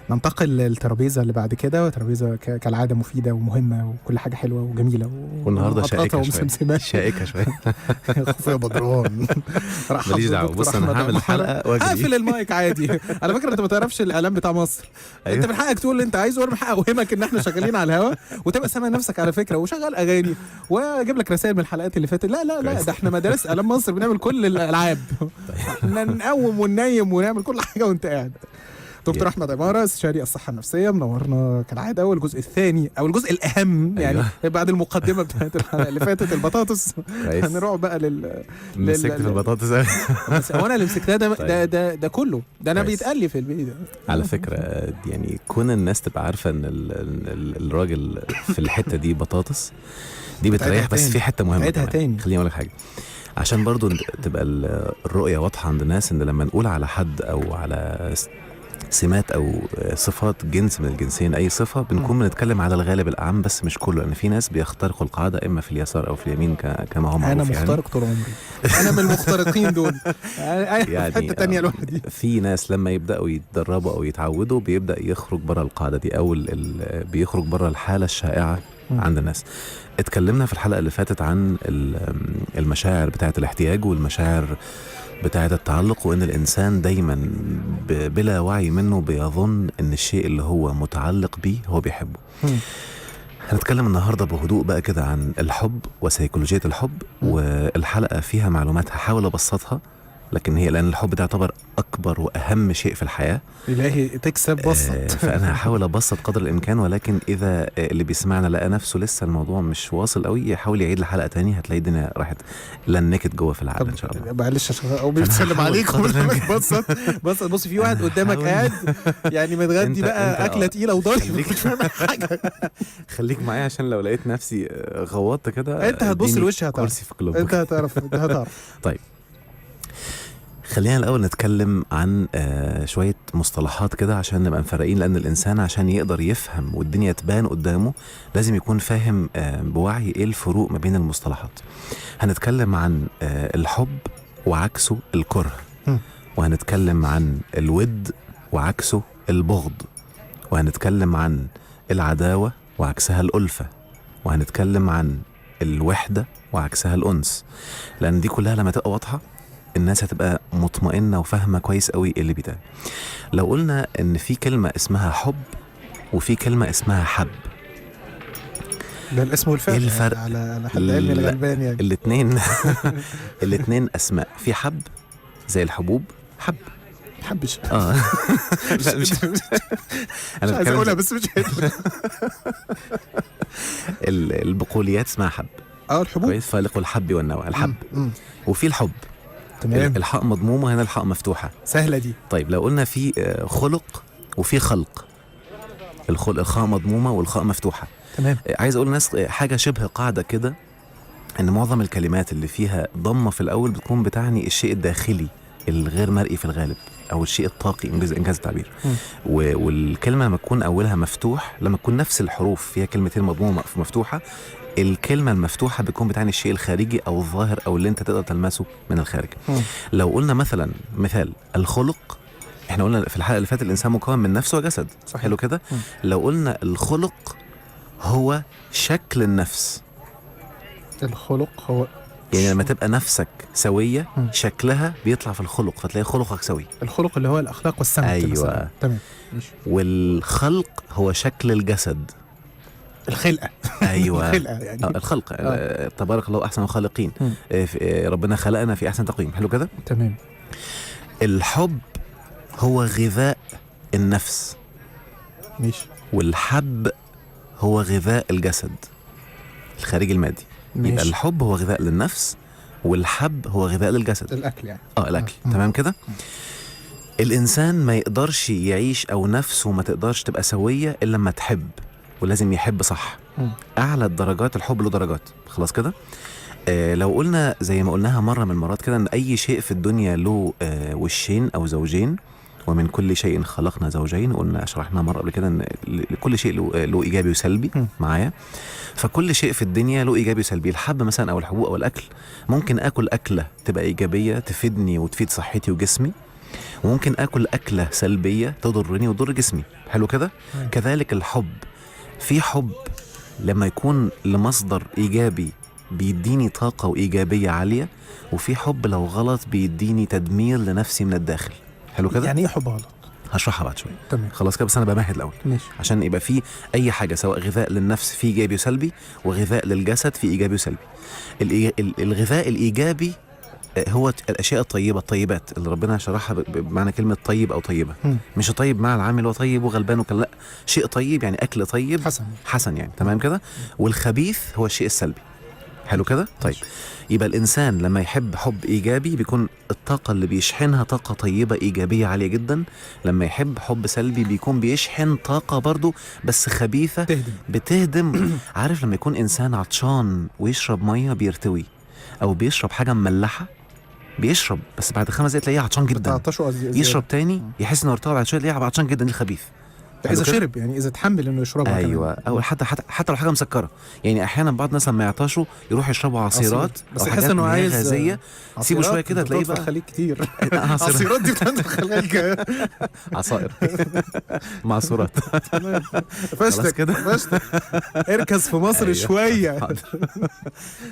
ننتقل للترابيزه اللي بعد كده، وترابيزه كالعاده مفيده ومهمه وكل حاجه حلوه وجميله والنهارده ومقطقطة شائكه ومسمسمة. شويه خف يا بدران. ماليش دعوه. بص انا هعمل حلقه واجري. اقفل المايك عادي. على فكره انت ما تعرفش الاعلام بتاع مصر. أيوة. انت من حقك تقول اللي انت عايزه، وانا من حقي اوهمك ان احنا شغالين على الهوا وتبقى سامع نفسك على فكره وشغال اغاني واجيب لك رسائل من الحلقات اللي فاتت. لا لا لا، ده احنا مدارس اعلام مصر بنعمل كل الالعاب. احنا نقوم وننيم ونعمل كل حاجه وانت قاعد. دكتور احمد عماره، استشاري الصحه النفسيه، منورنا كالعاده. والجزء الثاني او الجزء الاهم يعني بعد المقدمه بتاعت الحلقه اللي فاتت البطاطس، هنروح بقى مسكت في البطاطس. بس هو انا اللي مسكتها ده كله ده انا بيتقال لي في البيت. على فكره يعني كون الناس تبقى عارفه ان الراجل في الحته دي بطاطس دي بتريح. بس في حته مهمه خليني اقول لك حاجه عشان برضو تبقى الرؤيه واضحه عند الناس، ان لما نقول على حد او على سمات او صفات جنس من الجنسين اي صفه بنكون بنتكلم على الغالب الاعم، بس مش كله، لان في ناس بيخترقوا القاعده اما في اليسار او في اليمين كما هم. انا مخترق طول عمري. انا من المخترقين دول. يعني حته تانية لوحدي. في ناس لما يبداوا يتدربوا او يتعودوا بيبدا يخرج بره القاعده دي او بيخرج بره الحاله الشائعه عند الناس. اتكلمنا في الحلقه اللي فاتت عن المشاعر بتاعه الاحتياج والمشاعر بتاعة التعلق، وإن الإنسان دايما بلا وعي منه بيظن إن الشيء اللي هو متعلق بيه هو بيحبه. هنتكلم النهاردة بهدوء بقى كده عن الحب وسيكولوجية الحب، والحلقة فيها معلومات هحاول أبسطها، لكن هي لأن الحب ده يعتبر أكبر وأهم شيء في الحياة. إلهي تكسب بسط. فأنا هحاول أبسط قدر الإمكان، ولكن إذا اللي بيسمعنا لقى نفسه لسه الموضوع مش واصل قوي يحاول يعيد الحلقة تاني، هتلاقي الدنيا راحت لنكت جوه في العقل إن شاء الله. معلش أو بيسلم عليكم. بص في واحد قدامك قاعد يعني متغدي بقى أكلة تقيلة وضاري مش فاهم حاجة. خليك معايا عشان لو لقيت نفسي غوطت كده أنت هتبص لوش هتعرف. أنت هتعرف. طيب خلينا الأول نتكلم عن شوية مصطلحات كده عشان نبقى مفرقين، لأن الإنسان عشان يقدر يفهم والدنيا تبان قدامه لازم يكون فاهم بوعي إيه الفروق ما بين المصطلحات. هنتكلم عن الحب وعكسه الكره، وهنتكلم عن الود وعكسه البغض، وهنتكلم عن العداوة وعكسها الألفة، وهنتكلم عن الوحدة وعكسها الأنس. لأن دي كلها لما تبقى واضحة الناس هتبقى مطمئنة وفاهمة كويس قوي اللي بيتقال. لو قلنا ان في كلمة اسمها حب وفي كلمة اسمها حب، ده الاسم والفعل. ايه الفرق؟ على حد علمي الغلبان يعني. الاتنين اسماء. في حب زي الحبوب، حب حبش. لا مش انا عايز اقولها بس مش البقوليات اسمها حب. الحبوب كويس، فالق الحب والنوى، الحب. وفي الحب تمام. الحاء مضمومة، هنا الحاء مفتوحة. سهلة دي. طيب لو قلنا في خلق وفي خلق، الخاء مضمومة والخاء مفتوحة. تمام. عايز اقول للناس حاجة شبه قاعدة كده، ان معظم الكلمات اللي فيها ضمة في الاول بتكون بتعني الشيء الداخلي الغير مرئي في الغالب، او الشيء الطاقي انجاز التعبير. والكلمة لما تكون اولها مفتوح، لما تكون نفس الحروف فيها كلمتين مضمومة مفتوحة، الكلمة المفتوحة بتكون بتعني الشيء الخارجي أو الظاهر أو اللي أنت تقدر تلمسه من الخارج. لو قلنا مثال الخلق، احنا قلنا في الحلقة اللي فاتت الإنسان مكون من نفس وجسد، صح حلو كده؟ لو قلنا الخلق هو شكل النفس. الخلق هو يعني لما تبقى نفسك سوية شكلها بيطلع في الخلق، فتلاقي خلقك سوي. الخلق اللي هو الأخلاق والسمت. أيوة. تمام. والخلق هو شكل الجسد، الخلقة. أيوة. الخلقة يعني. الخلق. تبارك الله أحسن الخالقين. ربنا خلقنا في أحسن تقويم، حلو كده؟ تمام. الحب هو غذاء النفس. ماشي. والحب هو غذاء الجسد الخارجي المادي. ماشي. يبقى الحب هو غذاء للنفس والحب هو غذاء للجسد، الأكل يعني. الأكل. تمام كده؟ الإنسان ما يقدرش يعيش أو نفسه ما تقدرش تبقى سوية إلا لما تحب، ولازم يحب صح. أعلى الدرجات الحب له درجات، خلاص كده؟ لو قلنا زي ما قلناها مرة من المرات كده، ان اي شيء في الدنيا له وشين او زوجين، ومن كل شيء خلقنا زوجين. قلنا شرحنا مرة قبل كده ان كل شيء له ايجابي وسلبي معايا. فكل شيء في الدنيا له ايجابي وسلبي. الحب مثلا او الحبوب او الاكل، ممكن اكل اكلة تبقى ايجابية تفيدني وتفيد صحتي وجسمي، وممكن اكل اكله سلبيه تضرني وتضر جسمي. حلو كده. كذلك الحب، في حب لما يكون لمصدر ايجابي بيديني طاقه وايجابيه عاليه، وفي حب لو غلط بيديني تدمير لنفسي من الداخل. حلو كده. يعني ايه حب غلط؟ هشرحها بعد شويه. تمام. خلاص كده، بس انا بمهد الاول ماشي. عشان يبقى في اي حاجه سواء غذاء للنفس في ايجابي وسلبي، وغذاء للجسد في ايجابي وسلبي. الغذاء الايجابي هو الاشياء الطيبه، الطيبات اللي ربنا شرحها بمعنى كلمه طيب او طيبه. مش طيب مع العامل وطيب وغلبان وكلا، لا، شيء طيب يعني اكل طيب حسن يعني. تمام كده. والخبيث هو الشيء السلبي. حلو كده. طيب، يبقى الانسان لما يحب حب ايجابي بيكون الطاقه اللي بيشحنها طاقه طيبه ايجابيه عاليه جدا. لما يحب حب سلبي بيكون بيشحن طاقه برضو بس خبيثه بتهدم. عارف لما يكون انسان عطشان ويشرب ميه بيرتوي، او بيشرب حاجه مملحه، بيشرب بس بعد 5 دقايق تلاقيه عطشان جدا، يشرب تاني يحس انه ارتوى، بعد شويه تلاقيه عطشان جدا. الخبيث اذا شرب، يعني اذا تحمل انه يشربها. ايوه كمان. او حتى لو حاجه مسكره، يعني احيانا بعض الناس لما يعطشوا يروحوا يشربوا عصيرات بس يحس انه عايز غازيه. سيبوا شويه كده تلاقيه بقى خليك كتير. عصيرات دي بتخليك عصائر معصورات. فاشتك كده، اركز في مصر. أيوة. شويه.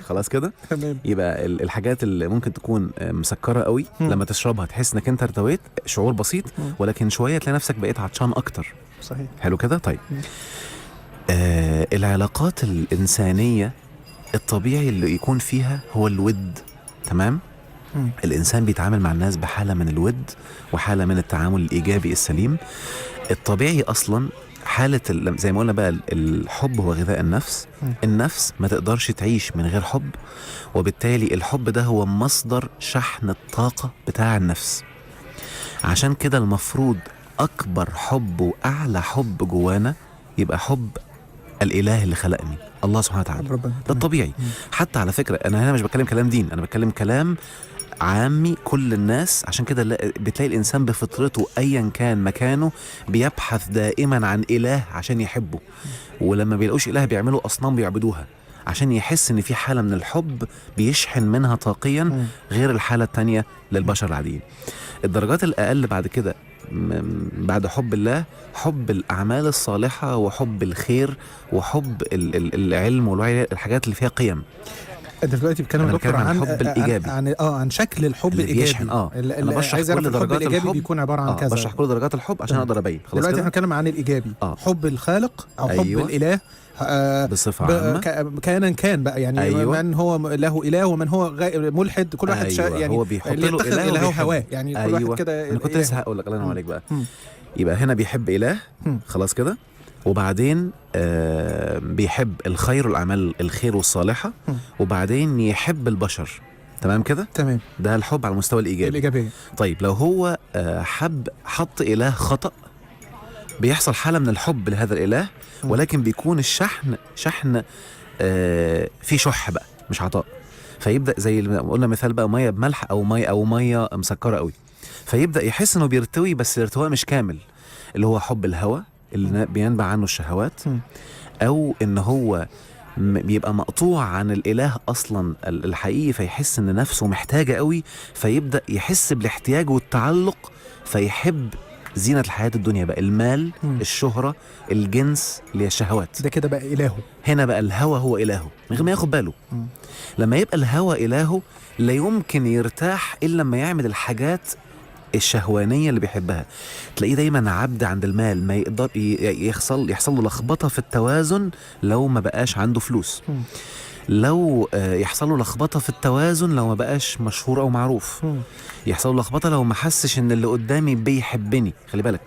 خلاص كده. تمام. يبقى الحاجات اللي ممكن تكون مسكره قوي لما تشربها تحس انك انت ارتويت، شعور بسيط، ولكن شويه تلاقي نفسك بقيت عطشان اكتر. صحيح. حلو كده. طيب، العلاقات الإنسانية الطبيعي اللي يكون فيها هو الود. تمام. الإنسان بيتعامل مع الناس بحالة من الود وحالة من التعامل الإيجابي السليم. الطبيعي أصلا حالة زي ما قلنا بقى، الحب هو غذاء النفس. النفس ما تقدرش تعيش من غير حب، وبالتالي الحب ده هو مصدر شحن الطاقة بتاع النفس. عشان كده المفروض أكبر حب وأعلى حب جوانا يبقى حب الإله اللي خلقني، الله سبحانه وتعالى. ده الطبيعي. حتى على فكرة أنا هنا مش بتكلم كلام دين، أنا بتكلم كلام عامي كل الناس. عشان كده بتلاقي الإنسان بفطرته أيا كان مكانه بيبحث دائما عن إله عشان يحبه، ولما بيلاقوش إله بيعملوا أصنام بيعبدوها عشان يحس إن في حالة من الحب بيشحن منها طاقيا غير الحالة التانية للبشر العاديين. الدرجات الأقل بعد كده بعد حب الله حب الأعمال الصالحة وحب الخير وحب العلم والوعي، الحاجات اللي فيها قيم. انت دلوقتي بتتكلم دكتور عن الحب الإيجابي، عن شكل الحب الإيجابي. أنا بشرح كل درجات الحب بيكون عبارة عن كذا. بشرح كل درجات الحب عشان أقدر أبين. خلاص دلوقتي احنا بنتكلم عن الإيجابي. حب الخالق أو حب الإله بصفة عامة كائنا كان بقى، يعني من هو له إله ومن هو ملحد. كل واحد يعني هو بيحط له إله هواه، يعني كل واحد كده. أنا كنت لسه هقول لك الله ينور عليك بقى. يبقى هنا بيحب إله. خلاص كده. وبعدين بيحب الخير والأعمال الخير والصالحة، وبعدين يحب البشر. تمام كده. تمام. ده الحب على المستوى الإيجابي. طيب لو هو حط إله خطأ، بيحصل حالة من الحب لهذا الإله، ولكن بيكون الشحن في شح بقى مش عطاء. فيبدأ زي ما قلنا مثال بقى، مية بملح أو مية مسكرة قوي، فيبدأ يحس إنه بيرتوي بس الارتواء مش كامل، اللي هو حب الهوى اللي بينبع عنه الشهوات، أو إن هو بيبقى مقطوع عن الإله أصلا الحقيقي، فيحس إن نفسه محتاجة قوي، فيبدأ يحس بالاحتياج والتعلق، فيحب زينة الحياة الدنيا بقى، المال، الشهرة، الجنس، اللي هي الشهوات. ده كده بقى إلهه. هنا بقى الهوى هو إلهه من غير ما ياخد باله. لما يبقى الهوى إلهه لا يمكن يرتاح إلا لما يعمل الحاجات الشهوانية اللي بيحبها. تلاقيه دايما عبد عند المال، ما يقدر يحصل له لخبطة في التوازن لو ما بقاش عنده فلوس، لو يحصل له لخبطة في التوازن لو ما بقاش مشهور أو معروف، يحصل له لخبطة لو ما حسش إن اللي قدامي بيحبني. خلي بالك،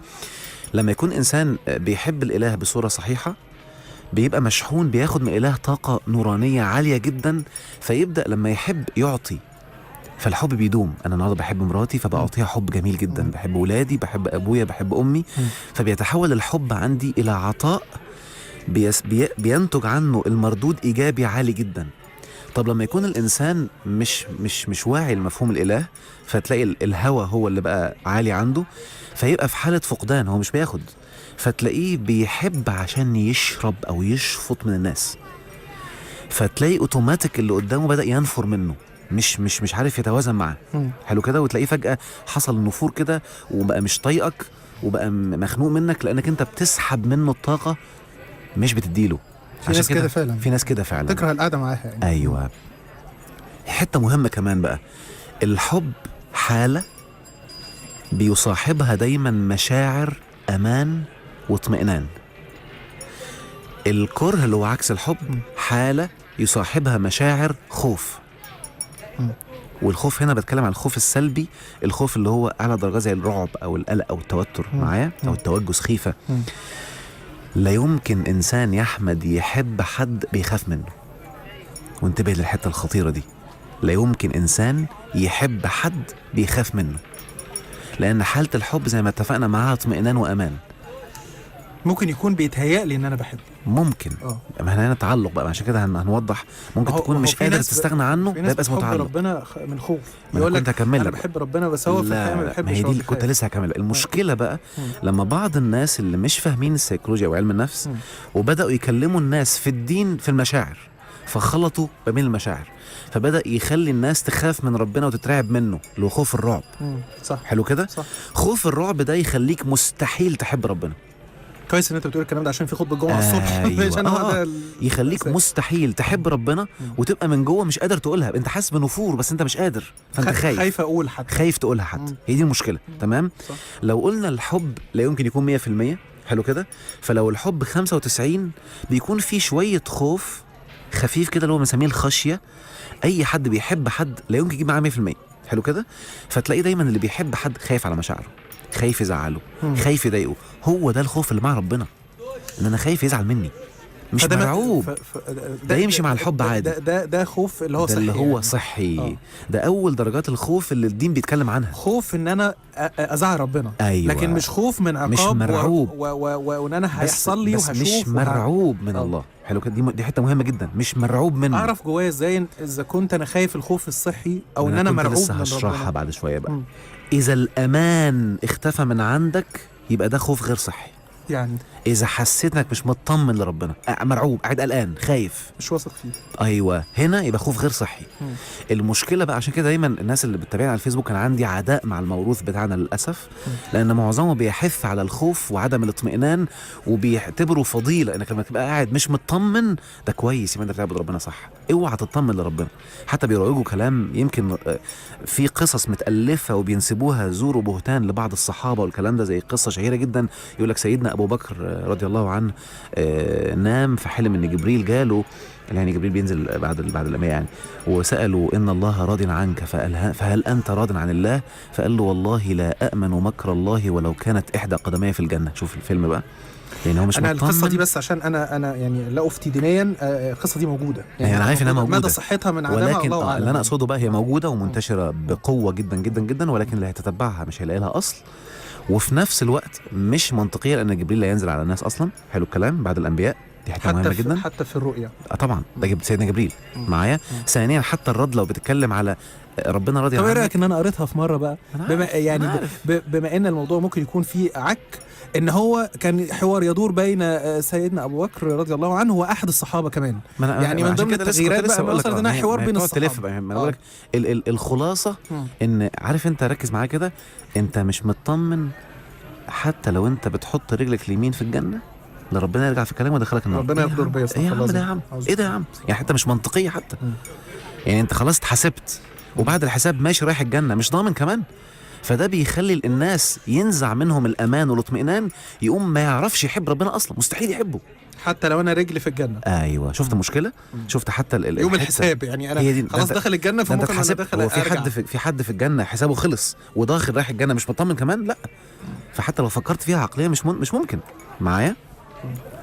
لما يكون إنسان بيحب الإله بصورة صحيحة بيبقى مشحون، بياخد من الإله طاقة نورانية عالية جدا، فيبدأ لما يحب يعطي، فالحب بيدوم. أنا النهارده بحب مراتي فبعطيها حب جميل جدا، بحب ولادي، بحب أبويا، بحب أمي، فبيتحول الحب عندي إلى عطاء بينتج عنه المردود إيجابي عالي جدا. طب لما يكون الإنسان مش واعي لمفهوم الإله، فتلاقي الهوى هو اللي بقى عالي عنده، فيبقى في حالة فقدان، هو مش بياخد، فتلاقيه بيحب عشان يشرب أو يشفط من الناس، فتلاقي أوتوماتيك اللي قدامه بدأ ينفر منه. مش عارف يتوازن معاه. حلو كده، وتلاقيه فجأة حصل نفور كده وبقى مش طايقك وبقى مخنوق منك لانك انت بتسحب منه الطاقة مش بتديله. في ناس كده فعلا، في ناس كده فعلا تكره القعدة معاها يعني. ايوه. حتة مهمة كمان بقى، الحب حالة بيصاحبها دايما مشاعر امان واطمئنان. الكره اللي هو عكس الحب حالة يصاحبها مشاعر خوف. والخوف هنا بتكلم عن الخوف السلبي، الخوف اللي هو اعلى درجة زي الرعب او القلق او التوتر معايا، او التوجس خيفة. لا يمكن انسان يا احمد يحب حد بيخاف منه. وانتبه للحتة الخطيرة دي، لا يمكن انسان يحب حد بيخاف منه، لان حالة الحب زي ما اتفقنا معاها اطمئنان وامان. ممكن يكون بيتهيألي ان انا بحبه، ممكن. ما احنا هنا تعلق بقى، عشان كده هنوضح. ممكن تكون مش قادر تستغنى عنه، ده يبقى اسمه تعلق. ربنا من خوف، يقول لك انا بحب ربنا بس هو في الحقيقه ما بيحبش. ما هي دي كنت لسه هكمل. المشكله بقى لما بعض الناس اللي مش فاهمين السيكولوجيا وعلم النفس وبداوا يكلموا الناس في الدين في المشاعر، فخلطوا ما بين المشاعر، فبدا يخلي الناس تخاف من ربنا وتترعب منه، اللي هو خوف الرعب. صح. حلو كده. خوف الرعب ده يخليك مستحيل تحب ربنا. كويس ان انت بتقول الكلام ده عشان في خطبه الجمعه الصبح. أيوة. يخليك مستحيل تحب ربنا وتبقى من جوه مش قادر تقولها. انت حاسس بنفور بس انت مش قادر، فانت خايف اقول حتى، خايف تقولها حتى. هي دي المشكله. تمام. صح. لو قلنا الحب لا يمكن يكون 100%، حلو كده، فلو الحب 95 بيكون في شويه خوف خفيف كده اللي هو بنسميه الخشيه. اي حد بيحب حد لا يمكن يجيب معاه 100%، حلو كده. فتلاقي دايما اللي بيحب حد خايف على مشاعره، خايف يزعله، خايف يضايقه. هو ده الخوف اللي مع ربنا، ان انا خايف يزعل مني، مش مرعوب. ده يمشي مع الحب عادي. ده خوف اللي هو صحي، اللي هو صحي. ده اول درجات الخوف اللي الدين بيتكلم عنها. خوف ان انا ازعل ربنا. أيوة. لكن مش خوف من عقاب، مش مرعوب وان انا هيحصل لي وهشوف. مش مرعوب من الله. حلو كده. دي حته مهمه جدا، مش مرعوب منه. اعرف جوايا ازاي اذا كنت انا خايف الخوف الصحي او ان انا مرعوب من ربنا. لسه هشرحها بعد شويه بقى. اذا الامان اختفى من عندك يبقى ده خوف غير صحي. يعني اذا حسيت انك مش مطمن لربنا، مرعوب، قاعد قلقان، خايف، مش واثق فيه، ايوه، هنا يبقى خوف غير صحي. المشكله بقى عشان كده دايما الناس اللي بتتابعنا على الفيسبوك كان عندي عداء مع الموروث بتاعنا للاسف، لان معظمه بيحث على الخوف وعدم الاطمئنان وبيعتبروا فضيله انك لما تبقى قاعد مش مطمن ده كويس يبقى انت بتعبد ربنا صح. اوعى تطمن لربنا. حتى بيروجوا كلام يمكن في قصص متالفه وبينسبوها زور وبهتان لبعض الصحابه والكلام ده، زي قصه شهيره جدا يقول لك سيدنا ابو بكر رضي الله عنه نام فحلم ان جبريل جاله، يعني جبريل بينزل بعد الأمية يعني، وسأله إن الله راض عنك فهل أنت راض عن الله؟ فقال له والله لا أأمن مكر الله ولو كانت إحدى قدمي في الجنة. شوف الفيلم بقى، يعني هو مش أنا القصة دي بس عشان أنا يعني لا أفتي دينيا، القصة دي موجودة، يعني أنا عارف إنها موجودة، مدى صحتها من عدمها ولكن الله أعلم. اللي أنا أقصده بقى هي موجودة ومنتشرة بقوة جدا جدا جدا، ولكن اللي هيتتبعها مش هيلاقي لها أصل، وفي نفس الوقت مش منطقية لأن جبريل لا ينزل على الناس أصلا. حلو الكلام. بعد الأنبياء دي حتة مهمة جدا، حتى في الرؤيا. طبعا ده سيدنا جبريل معايا. ثانيا حتى الرد لو بتتكلم على ربنا راضي عنك. طب ايه رايك ان انا قريتها في مره بقى، بما ان الموضوع ممكن يكون فيه عك، ان هو كان حوار يدور بين سيدنا ابو بكر رضي الله عنه واحد الصحابه كمان، يعني من ضمن التغييرات بقى وصلت انها حوار بين الصحابه. ما انا بقول لك الخلاصه ان عارف انت ركز معايا كده، انت مش مطمن حتى لو انت بتحط رجلك اليمين في الجنه لربنا يرجع في كلامه ويدخلك النار. ربنا يقدر بيا. ايه يا عم ده يا عم، ايه ده يا عم، يعني حتى مش منطقيه حتى. يعني انت خلاص اتحاسبت وبعد الحساب ماشي رايح الجنه مش ضامن كمان. فده بيخلي الناس ينزع منهم الامان والاطمئنان، يقوم ما يعرفش يحب ربنا اصلا، مستحيل يحبه حتى لو انا رجلي في الجنه. ايوه شفت المشكله. شفت حتى يوم الحساب، يعني انا خلاص دخل الجنه فممكن انا داخل. هو في حد في الجنه حسابه خلص وداخل رايح الجنه مش مطمن كمان؟ لا. فحتى لو فكرت فيها عقليا مش ممكن معايا.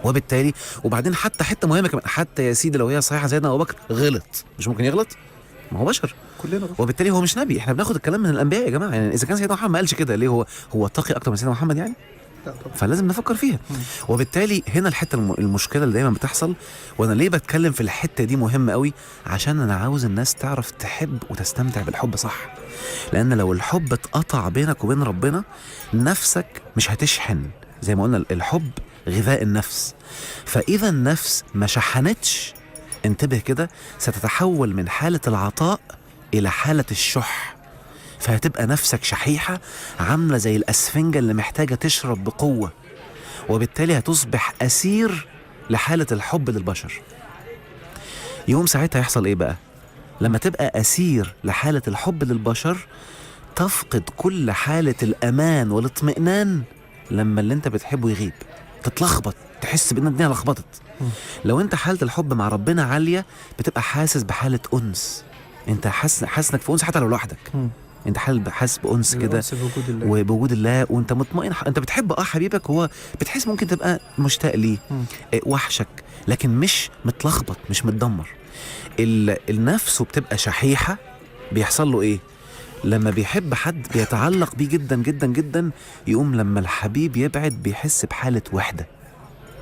وبالتالي وبعدين حتى حته مهمه كمان، حتى يا سيدي لو هي صحيحه سيدنا ابو بكر غلط، مش ممكن يغلط، ما هو بشر كلنا. وبالتالي هو مش نبي، احنا بناخد الكلام من الانبياء يا جماعه. يعني اذا كان سيدنا محمد ما قالش كده ليه؟ هو تقي اكتر من سيدنا محمد يعني؟ فلازم نفكر فيها. وبالتالي هنا الحته المشكله اللي دايما بتحصل، وانا ليه بتكلم في الحته دي مهمه قوي، عشان انا عاوز الناس تعرف تحب وتستمتع بالحب صح. لان لو الحب اتقطع بينك وبين ربنا، نفسك مش هتشحن. زي ما قلنا الحب غذاء النفس، فاذا النفس ما شحنتش، انتبه كده، ستتحول من حاله العطاء الى حالة الشح، فهتبقى نفسك شحيحة عاملة زي الأسفنجة اللي محتاجة تشرب بقوة، وبالتالي هتصبح أسير لحالة الحب للبشر. يوم ساعتها يحصل إيه بقى؟ لما تبقى أسير لحالة الحب للبشر تفقد كل حالة الأمان والاطمئنان لما اللي انت بتحبه يغيب، تتلخبط، تحس بأن الدنيا لخبطت. لو انت حالة الحب مع ربنا عالية بتبقى حاسس بحالة أنس، انت حاسس انك في أنس حتى لو لوحدك، انت حاسس بأنس كده وبوجود الله، وانت مطمئن، انت بتحب حبيبك، هو بتحس ممكن تبقى مشتاق ليه، وحشك، لكن مش متلخبط، مش متدمر. النفس بتبقى شحيحة. بيحصل له ايه لما بيحب حد؟ بيتعلق بيه جدا جدا جدا، يقوم لما الحبيب يبعد بيحس بحالة وحدة،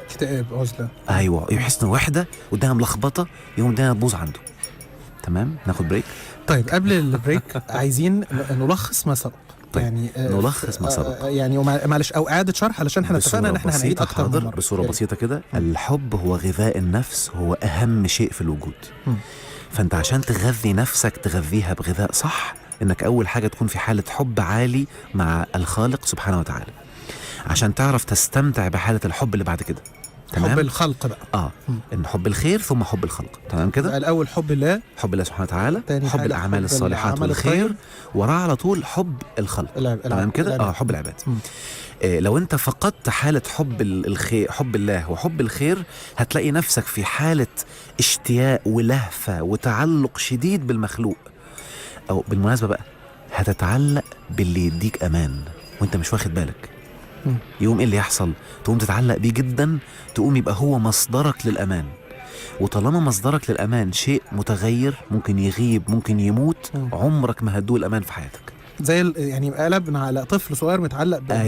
اكتئاب، عزلة. ايوه، يحس انه وحدة والدنيا ملخبطة، يقوم الدنيا تبوظ عنده. تمام، ناخد بريك. طيب قبل البريك عايزين نلخص ما سبق. طيب. يعني نلخص ما سبق يعني معلش، او اعاده شرح علشان احنا اتفقنا ان احنا هنعيد اكتر من مرة. بصورة بسيطة كده. الحب هو غذاء النفس، هو اهم شيء في الوجود. فانت عشان تغذي نفسك تغذيها بغذاء صح، انك اول حاجة تكون في حالة حب عالي مع الخالق سبحانه وتعالى، عشان تعرف تستمتع بحالة الحب اللي بعد كده. تمام؟ حب الخلق بقى. ان حب الخير ثم حب الخلق. تمام كده. الاول حب الله، حب الله سبحانه وتعالى، حب الاعمال حب الصالحات والخير، وراه على طول حب الخلق. تمام كده. حب العباد. لو انت فقدت حالة حب الخير، حب الله وحب الخير، هتلاقي نفسك في حالة اشتياق ولهفة وتعلق شديد بالمخلوق. او بالمناسبة بقى هتتعلق باللي يديك امان وانت مش واخد بالك. يوم ايه اللي يحصل؟ تقوم تتعلق بيه جدا، تقوم يبقى هو مصدرك للأمان. وطالما مصدرك للأمان شيء متغير، ممكن يغيب، ممكن يموت، عمرك ما هتدوق الأمان في حياتك. زي يعني قلبنا على طفل صغير متعلق بحد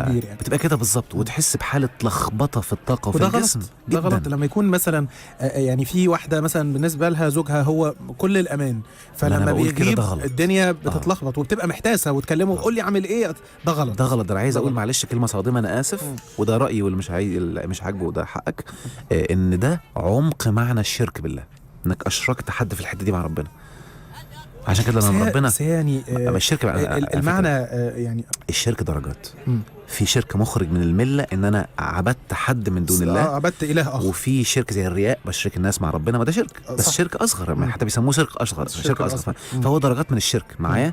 كبير يعني. بتبقى كده بالظبط، وتحس بحالة لخبطة في الطاقة وفي الجسم. ده غلط لما يكون مثلا يعني في واحدة مثلا بالنسبة لها زوجها هو كل الأمان، فلما بيجيب الدنيا بتتلخبط وبتبقى محتاسة وتكلمه وقول لي عامل ايه. ده غلط. ده انا عايز اقول معلش كلمة صادمة، انا اسف، وده رأيي واللي مش عاجبه ده حقك. ان ده عمق معنى الشرك بالله، انك اشركت حد في الحتة دي مع ربنا. عشان كده لما ربنا يعني الشرك المعنى يعني الشرك درجات. في شرك مخرج من المله، ان انا عبدت حد من دون الله، عبدت اله اخر. وفي شرك زي الرياء، بشرك الناس مع ربنا، ما ده شرك، بس شرك اصغر، حتى بيسموه شرك اصغر. فهو درجات من الشرك معايا.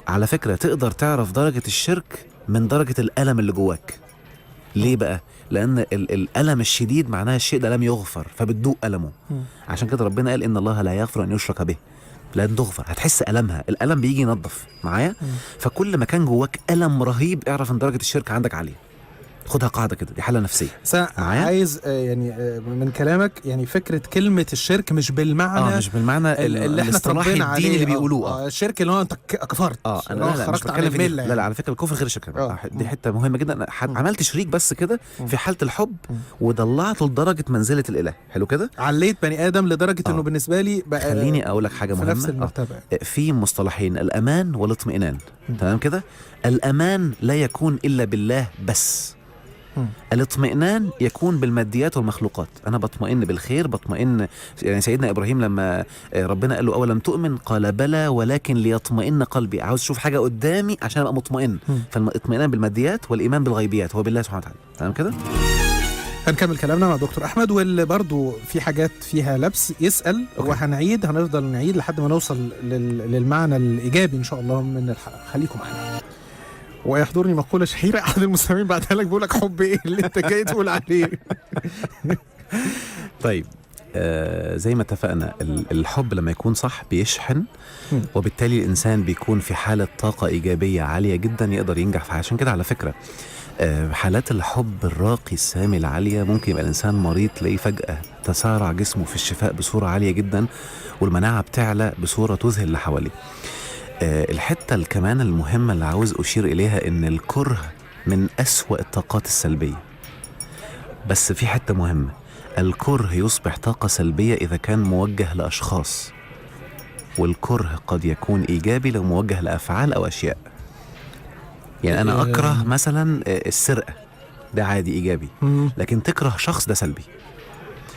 على فكره تقدر تعرف درجه الشرك من درجه الالم اللي جواك. ليه بقى؟ لأن الألم الشديد معناه الشيء ده لم يغفر، فبتدوق ألمه. عشان كده ربنا قال إن الله لا يغفر أن يشرك به، لا تغفر، هتحس ألمها. الألم بيجي ينظف معايا. فكل ما كان جواك ألم رهيب اعرف ان درجة الشرك عندك عالية. خدها قاعدة كده، دي حالة نفسية. عايز يعني من كلامك يعني فكرة كلمة الشرك مش بالمعنى مش بالمعنى اللي احنا اتربينا عليه اللي بيقولوه. الشرك اللي هو انت كفرت. انا خرجت عن الملة. لا على فكرة الكفر غير الشرك. دي حتة مهمة جدا. أنا عملت شريك بس كده في حالة الحب وضلعته لدرجة منزلة الإله. حلو كده. عليت بني آدم لدرجة انه بالنسبة لي بقى. خليني اقول لك حاجة مهمة. نفس المرتبة. في مصطلحين: الأمان والاطمئنان. تمام كده. الأمان لا يكون إلا بالله بس. الاطمئنان يكون بالماديات والمخلوقات. انا بطمئن بالخير، بطمئن. يعني سيدنا ابراهيم لما ربنا قال له اولم تؤمن قال بلى ولكن ليطمئن قلبي، عاوز اشوف حاجه قدامي عشان ابقى مطمئن. فالاطمئنان بالماديات والايمان بالغيبيات هو بالله سبحانه وتعالى. تمام كده. هنكمل كلامنا مع دكتور احمد، واللي برضو في حاجات فيها لبس يسال. هنفضل نعيد لحد ما نوصل للمعنى الايجابي ان شاء الله من الحلقه. خليكم معنا. ويحضرني مقولة شهيرة أحد المستمعين بعدها لك بيقول لك حب إيه اللي أنت جاي تقول عليه؟ طيب زي ما اتفقنا الحب لما يكون صح بيشحن، وبالتالي الإنسان بيكون في حالة طاقة إيجابية عالية جدا يقدر ينجح فيها. عشان كده على فكرة حالات الحب الراقي السامي العالية ممكن يبقى الإنسان مريض تلاقيه فجأة تسارع جسمه في الشفاء بصورة عالية جدا، والمناعة بتعلى بصورة تذهل اللي حواليه. الحتة كمان المهمة اللي عاوز أشير إليها إن الكره من أسوأ الطاقات السلبية. بس في حتة مهمة: الكره يصبح طاقة سلبية إذا كان موجه لأشخاص، والكره قد يكون إيجابي لو موجه لأفعال أو أشياء. يعني أنا أكره مثلا السرقة، ده عادي إيجابي، لكن تكره شخص ده سلبي.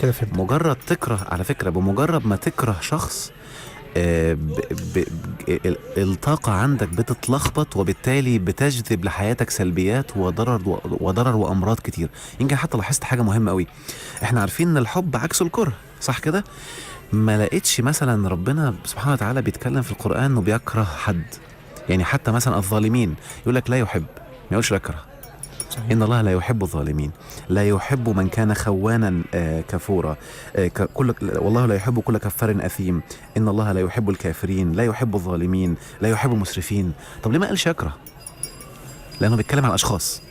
كده فهمت. مجرد تكره، على فكرة بمجرد ما تكره شخص الطاقة عندك بتتلخبط، وبالتالي بتجذب لحياتك سلبيات وضرر وأمراض كتير. يمكن حتى لاحظت حاجة مهمة قوي، احنا عارفين ان الحب عكس الكره، صح كده؟ ما لقيتش مثلا ربنا سبحانه وتعالى بيتكلم في القرآن انه بيكره حد. يعني حتى مثلا الظالمين يقول لك لا يحب، ما يقولش لا يكره. إن الله لا يحب الظالمين، لا يحب من كان خوانا كفورا، والله لا يحب كل كفار أثيم، إن الله لا يحب الكافرين، لا يحب الظالمين، لا يحب المسرفين. طب ليه ما قالش يكره؟ لأنه بيتكلم عن أشخاص.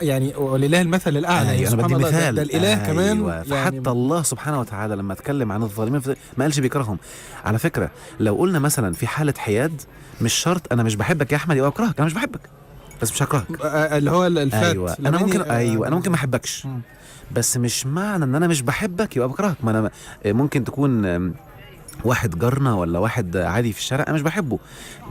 يعني ولله المثل الأعلى. أنا سبحان بدي الله، مثال. ده الإله كمان يعني فحتى الله سبحانه وتعالى لما اتكلم عن الظالمين ما قالش بيكرههم. على فكرة لو قلنا مثلا في حالة حياد، مش شرط أنا مش بحبك يا أحمد يبقى أكرهك، أنا مش بحبك بس مش هكرهك. اللي هو الفات. أيوة. أنا ممكن ما أحبكش، بس مش معنى ان انا مش بحبك يبقى بكرهك. ما انا ممكن تكون واحد جارنا ولا واحد عادي في الشارع انا مش بحبه،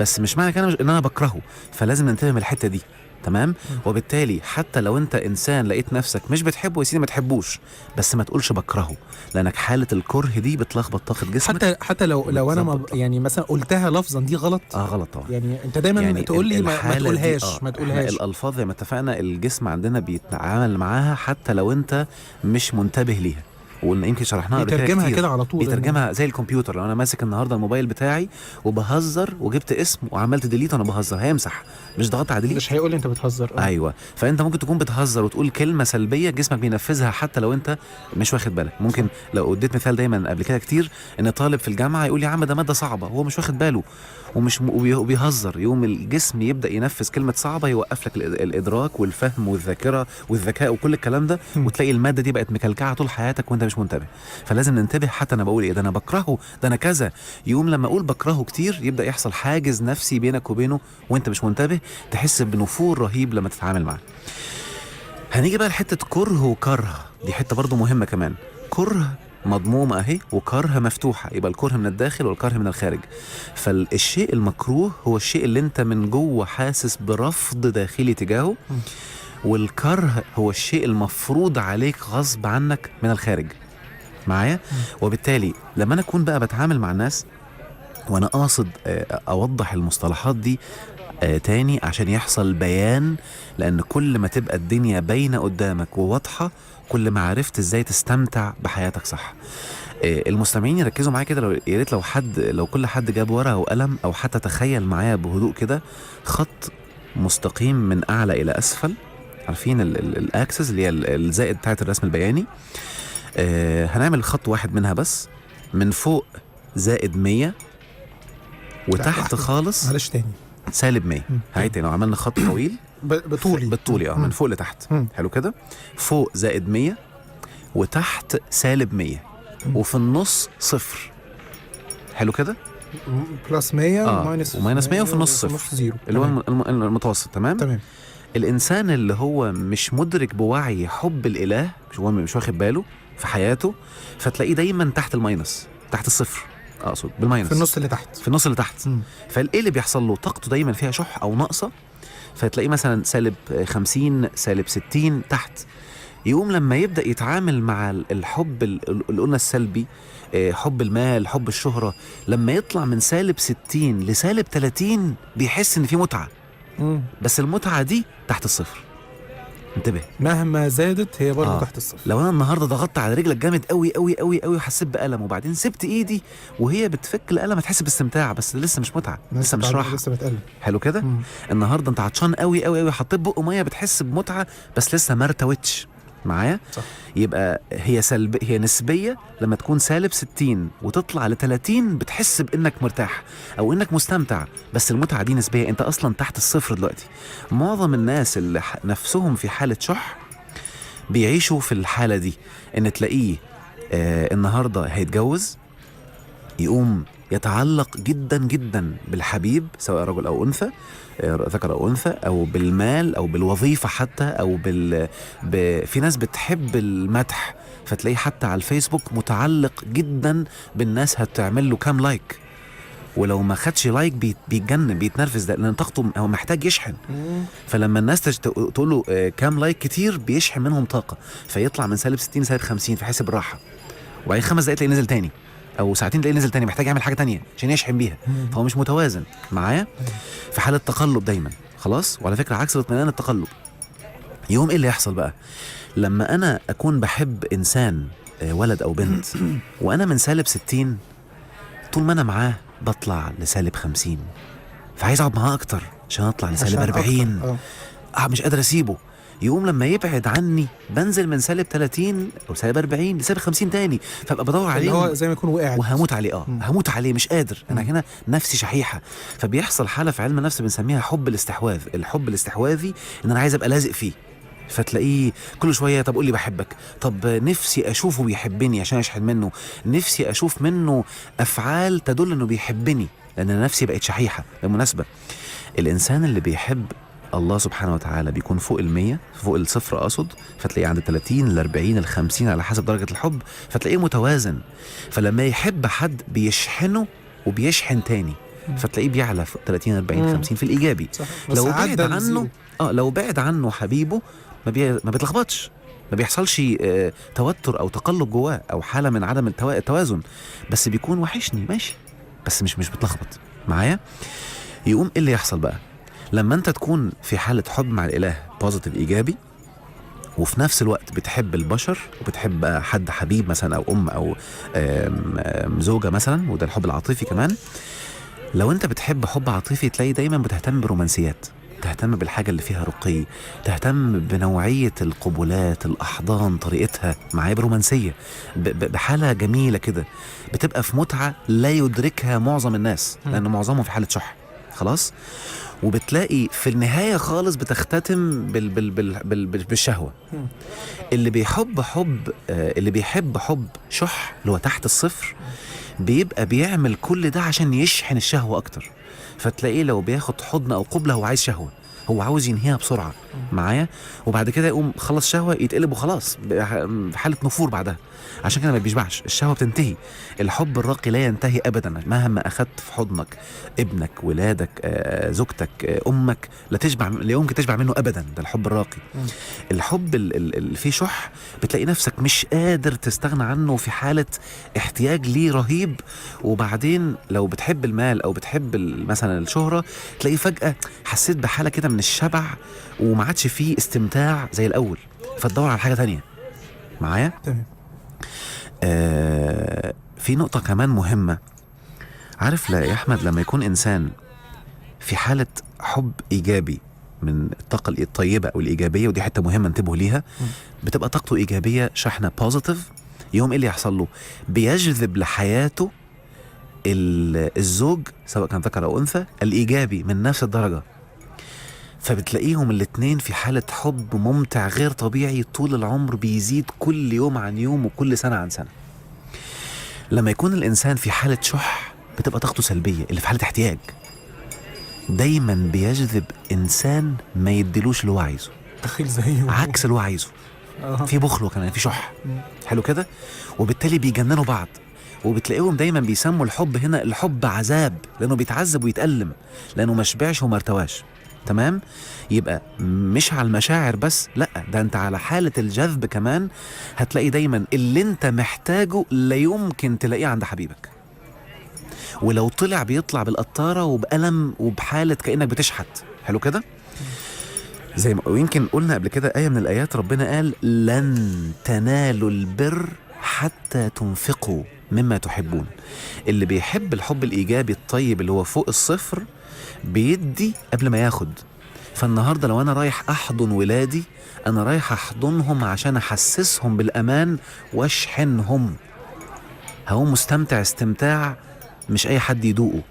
بس مش معنى كده ان انا بكرهه. فلازم ننتبه من الحته دي، تمام؟ وبالتالي حتى لو انت انسان لقيت نفسك مش بتحبه يا سيدي ما تحبوش، بس ما تقولش بكرهه، لانك حاله الكره دي بتلخبط طاقه جسمك. حتى لو انا يعني مثلا قلتها لفظا دي غلط. غلط طبعا. يعني انت دايما يعني تقول لي ما تقولهاش. ما تقولهاش. الالفاظ زي ما اتفقنا الجسم عندنا بيتعامل معاها حتى لو انت مش منتبه ليها، وقلنا يمكن شرحناها بيترجمها كده على طول. بيترجمها زي الكمبيوتر. لو انا ماسك النهارده الموبايل بتاعي وبهزر وجبت اسم وعملت ديليت وانا بهزر، هيمسح، مش ضغطت على ديليت، مش هيقول لي انت بتهزر. ايوه. فانت ممكن تكون بتهزر وتقول كلمه سلبيه جسمك بينفذها حتى لو انت مش واخد بالك. ممكن لو اديت مثال دايما قبل كده كتير، ان طالب في الجامعه يقول يا عم ده ماده صعبه، هو مش واخد باله وبيهزر، يوم الجسم يبدا ينفذ كلمه صعبه يوقف لك الادراك والفهم والذاكره والذكاء وكل الكلام ده، وتلاقي الماده دي بقت مكلكعه طول حياتك وانت مش منتبه. فلازم ننتبه. حتى انا بقول ايه ده انا بكرهه، ده انا كذا، يوم لما اقول بكرهه كتير يبدا يحصل حاجز نفسي بينك وبينه وانت مش منتبه، تحس بنفور رهيب لما تتعامل معاه. هنيجي بقى لحته كره وكره، دي حته برضو مهمه كمان. كره مضمومة اهي، وكره مفتوحة، يبقى الكره من الداخل والكره من الخارج. فالشيء المكروه هو الشيء اللي انت من جوه حاسس برفض داخلي تجاهه، والكره هو الشيء المفروض عليك غصب عنك من الخارج. معايا؟ وبالتالي لما انا اكون بقى بتعامل مع الناس وانا قاصد اوضح المصطلحات دي تاني عشان يحصل بيان، لان كل ما تبقى الدنيا باينة قدامك وواضحة كل ما عرفت ازاي تستمتع بحياتك صح. المستمعين يركزوا معايا كده، يا ريت لو كل حد جاب ورقة وقلم، او حتى تخيل معايا بهدوء كده خط مستقيم من اعلى الى اسفل. عارفين الاكسس اللي هي الزائد بتاعت الرسم البياني؟ هنعمل خط واحد منها بس، من فوق زائد 100 وتحت خالص معلش تاني سالب 100. هاي تاني لو عملنا خط طويل بالطولي من فوق لتحت. حلو كده. فوق زائد 100 وتحت سالب 100 وفي النص صفر. حلو كده. بلس 100 وماينس 100 وفي النص صفر، اللي هو المتوسط. تمام. الإنسان اللي هو مش مدرك بوعي حب الإله، مش واخد باله في حياته، فتلاقيه دايما تحت الماينس، تحت الصفر، أقصد بالماينس في النص اللي تحت. فالإيه اللي بيحصل له؟ طاقته دايما فيها شح أو ناقصة، فتلاقيه مثلا سالب 50 سالب 60 تحت. يقوم لما يبدأ يتعامل مع الحب اللي قلنا السلبي، حب المال، حب الشهرة، لما يطلع من سالب 60 لسالب 30 بيحس إن في متعة، بس المتعة دي تحت الصفر. انتبه، مهما زادت هي برضه تحت الصفر. لو انا النهارده ضغطت على رجلك جامد قوي قوي قوي قوي وحسيت بألم، وبعدين سبت ايدي وهي بتفك الألم، هتحس باستمتاع، بس لسه مش متعة، لسه مش راحة، لسه بتقلب. حلو كده. النهارده انت عطشان قوي قوي قوي، حطيت بق ميه، بتحس بمتعة بس لسه ما ارتوتش. معايا؟ صح. يبقى هي نسبية. لما تكون سالب 60 وتطلع ل 30 بتحس بانك مرتاح او انك مستمتع، بس المتعة دي نسبية، انت اصلا تحت الصفر دلوقتي. معظم الناس اللي نفسهم في حالة شح بيعيشوا في الحالة دي، ان تلاقيه النهاردة هيتجوز، يقوم يتعلق جدا جدا بالحبيب سواء رجل او انثى، ذكر او انثى، او بالمال او بالوظيفه حتى، او في ناس بتحب المدح، فتلاقيه حتى على الفيسبوك متعلق جدا بالناس هتعمل له كام لايك، ولو ما خدش لايك بيتجنن بيتنرفز، ده لان طاقته هو محتاج يشحن. فلما الناس تقول له كام لايك كتير بيشحن منهم طاقه، فيطلع من سالب 60 لسالب 50 فيحس بالراحه، وبعدين 5 دقايق تلاقيه نزل تاني. او ساعتين تلاقيه نزل تاني محتاج يعمل حاجه تانية عشان يشحن بيها، فهو مش متوازن معايا، في حاله تقلب دايما. خلاص. وعلى فكره عكس الاطمئنان التقلب. يوم ايه اللي يحصل بقى لما انا اكون بحب انسان ولد او بنت وانا من -60، طول ما انا معاه بطلع ل-50، فعايز اقعد معاه اكتر عشان اطلع ل-40. مش قادر اسيبه. يقوم لما يبعد عني بنزل من -30 او -40 ل-50 تاني، فابقى بدور عليه اللي هو زي ما يكون وقع وهموت عليه. هموت عليه، مش قادر. انا هنا نفسي شحيحه. فبيحصل حاله في علم النفس بنسميها حب الاستحواذ. الحب الاستحواذي ان انا عايز ابقى لازق فيه، فتلاقيه كل شويه طب قول لي بحبك، طب نفسي اشوفه بيحبني عشان اشحن منه، نفسي اشوف منه افعال تدل انه بيحبني، لان انا نفسي بقت شحيحه. بالمناسبه الانسان اللي بيحب الله سبحانه وتعالى بيكون فوق 100، فوق الصفر اقصد، فتلاقيه عند 30 ل40 ل50 على حسب درجه الحب، فتلاقيه متوازن. فلما يحب حد بيشحنه وبيشحن تاني، فتلاقيه بيعلى 30 40 50 في الايجابي. لو بعد عنه لو بعد عنه حبيبه ما بيتلخبطش، ما بيحصلش توتر او تقلب جواه او حاله من عدم التوازن، بس بيكون وحشني ماشي، بس مش بتلخبط معايا. يقوم ايه اللي يحصل بقى لما انت تكون في حاله حب مع الاله بوزيتيف ايجابي، وفي نفس الوقت بتحب البشر وبتحب حد حبيب مثلا او ام او زوجه مثلا، وده الحب العاطفي كمان. لو انت بتحب حب عاطفي تلاقي دايما بتهتم برومانسيات، تهتم بالحاجة اللي فيها رقي، تهتم بنوعية القبلات، الأحضان، طريقتها معايا برومانسية، بحالة جميلة كده، بتبقى في متعة لا يدركها معظم الناس لأن معظمهم في حالة شح. خلاص. وبتلاقي في النهاية خالص بتختتم بالشهوة. اللي بيحب حب شح اللي هو تحت الصفر بيبقى بيعمل كل ده عشان يشحن الشهوة أكتر. فتلاقيه لو بياخد حضن أو قبلة هو عايز شهوة، هو عاوز ينهيها بسرعة معايا، وبعد كده يقوم خلص شهوة يتقلب وخلاص بحالة نفور بعدها. عشان كده ما بيشبعش، الشهوة بتنتهي. الحب الراقي لا ينتهي أبدا مهما أخدت في حضنك ابنك، ولادك، زوجتك، أمك، لا يمكن تشبع منه أبدا. ده الحب الراقي. الحب اللي فيه شح بتلاقي نفسك مش قادر تستغنى عنه في حالة احتياج ليه رهيب. وبعدين لو بتحب المال أو بتحب مثلا الشهرة تلاقي فجأة حسيت بحالة كده من الشبع وما عادش فيه استمتاع زي الأول، فتدور على حاجة تانية معايا. تمام. في نقطة كمان مهمة، عارف لا يا أحمد، لما يكون إنسان في حالة حب إيجابي من الطاقة الطيبة أو الإيجابية، ودي حتة مهمة انتبهوا ليها، بتبقى طاقته إيجابية شحنة بوزيتيف. يوم إيه اللي يحصل له؟ بيجذب لحياته الزوج سواء كان ذكر أو أنثى الإيجابي من نفس الدرجة، فبتلاقيهم الاتنين في حالة حب ممتع غير طبيعي طول العمر، بيزيد كل يوم عن يوم وكل سنة عن سنة. لما يكون الإنسان في حالة شح بتبقى طاقته سلبية، اللي في حالة احتياج دايما بيجذب إنسان ما يديلوش اللي هو عايزه، تخيل زيه عكس اللي هو عايزه. في بخل كمان، في شح. حلو كده. وبالتالي بيجننوا بعض، وبتلاقيهم دايما بيسموا الحب هنا الحب عذاب، لأنه بيتعذب ويتألم لأنه ما شبعش وما ارتواش. تمام. يبقى مش على المشاعر بس، لا ده انت على حالة الجذب كمان. هتلاقي دايما اللي انت محتاجه لا يمكن تلاقيه عند حبيبك، ولو طلع بيطلع بالقطارة وبألم وبحالة كأنك بتشحت. حلو كده. زي ما ويمكن قلنا قبل كده آية من الآيات، ربنا قال لن تنالوا البر حتى تنفقوا مما تحبون. اللي بيحب الحب الإيجابي الطيب اللي هو فوق الصفر بيدي قبل ما ياخد. فالنهاردة لو أنا رايح أحضن ولادي، أنا رايح أحضنهم عشان أحسسهم بالأمان واشحنهم. هو مستمتع استمتاع مش أي حد يدوقه،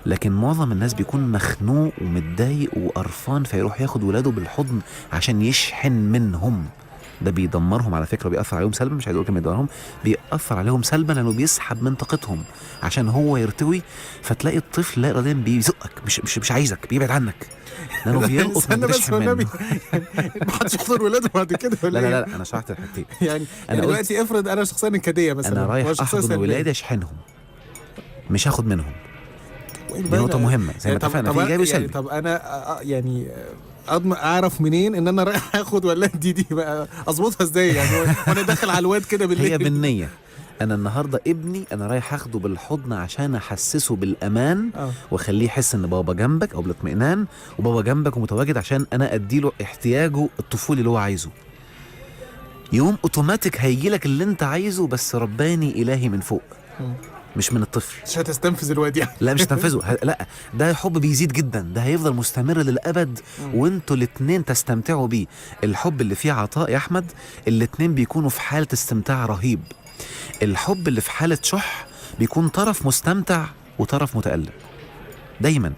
لكن معظم الناس بيكون مخنوق ومتضايق وقرفان فيروح ياخد ولاده بالحضن عشان يشحن منهم. ده بيدمرهم على فكرة، بيأثر عليهم سلبا. مش عايز اقول كلمة يدمرهم، بيأثر عليهم سلبا لأنه بيسحب من طاقتهم عشان هو يرتوي. فتلاقي الطفل لا إراديا بيزقك، مش عايزك، بيبعد عنك لأنه بيلقط ما بتشحن منه. ما حدش يحضر ولاده بعد كده ولا لا لا لا، أنا شرحت الحاجتين. يعني أنا دلوقتي افرض أنا شخصيا نكدية مثلا، أنا رايح أحضن ولادي أشحنهم مش هاخد منهم. دي نقطة مهمة زي ما اتفقنا في إيجابي وسلبي. طب أنا يعني اعرف منين ان انا رايح اخد ولا دي بقى اظبطها ازاي يعني وانا داخل على الواد كده بالليل؟ هي بالنية. انا النهارده ابني انا رايح اخده بالحضن عشان احسسه بالامان واخليه يحس ان بابا جنبك او بالاطمئنان، وبابا جنبك ومتواجد عشان انا اديله احتياجه الطفولي اللي هو عايزه. يوم اوتوماتيك هيجي لك اللي انت عايزه، بس رباني الهي من فوق مش من الطفل. مش هتستنفذ الواد يعني. لا مش تنفذه، لا ده حب بيزيد جدا، ده هيفضل مستمر للابد وانتوا الاتنين تستمتعوا بيه. الحب اللي فيه عطاء يا احمد الاتنين بيكونوا في حالة استمتاع رهيب. الحب اللي في حالة شح بيكون طرف مستمتع وطرف متألم دايما.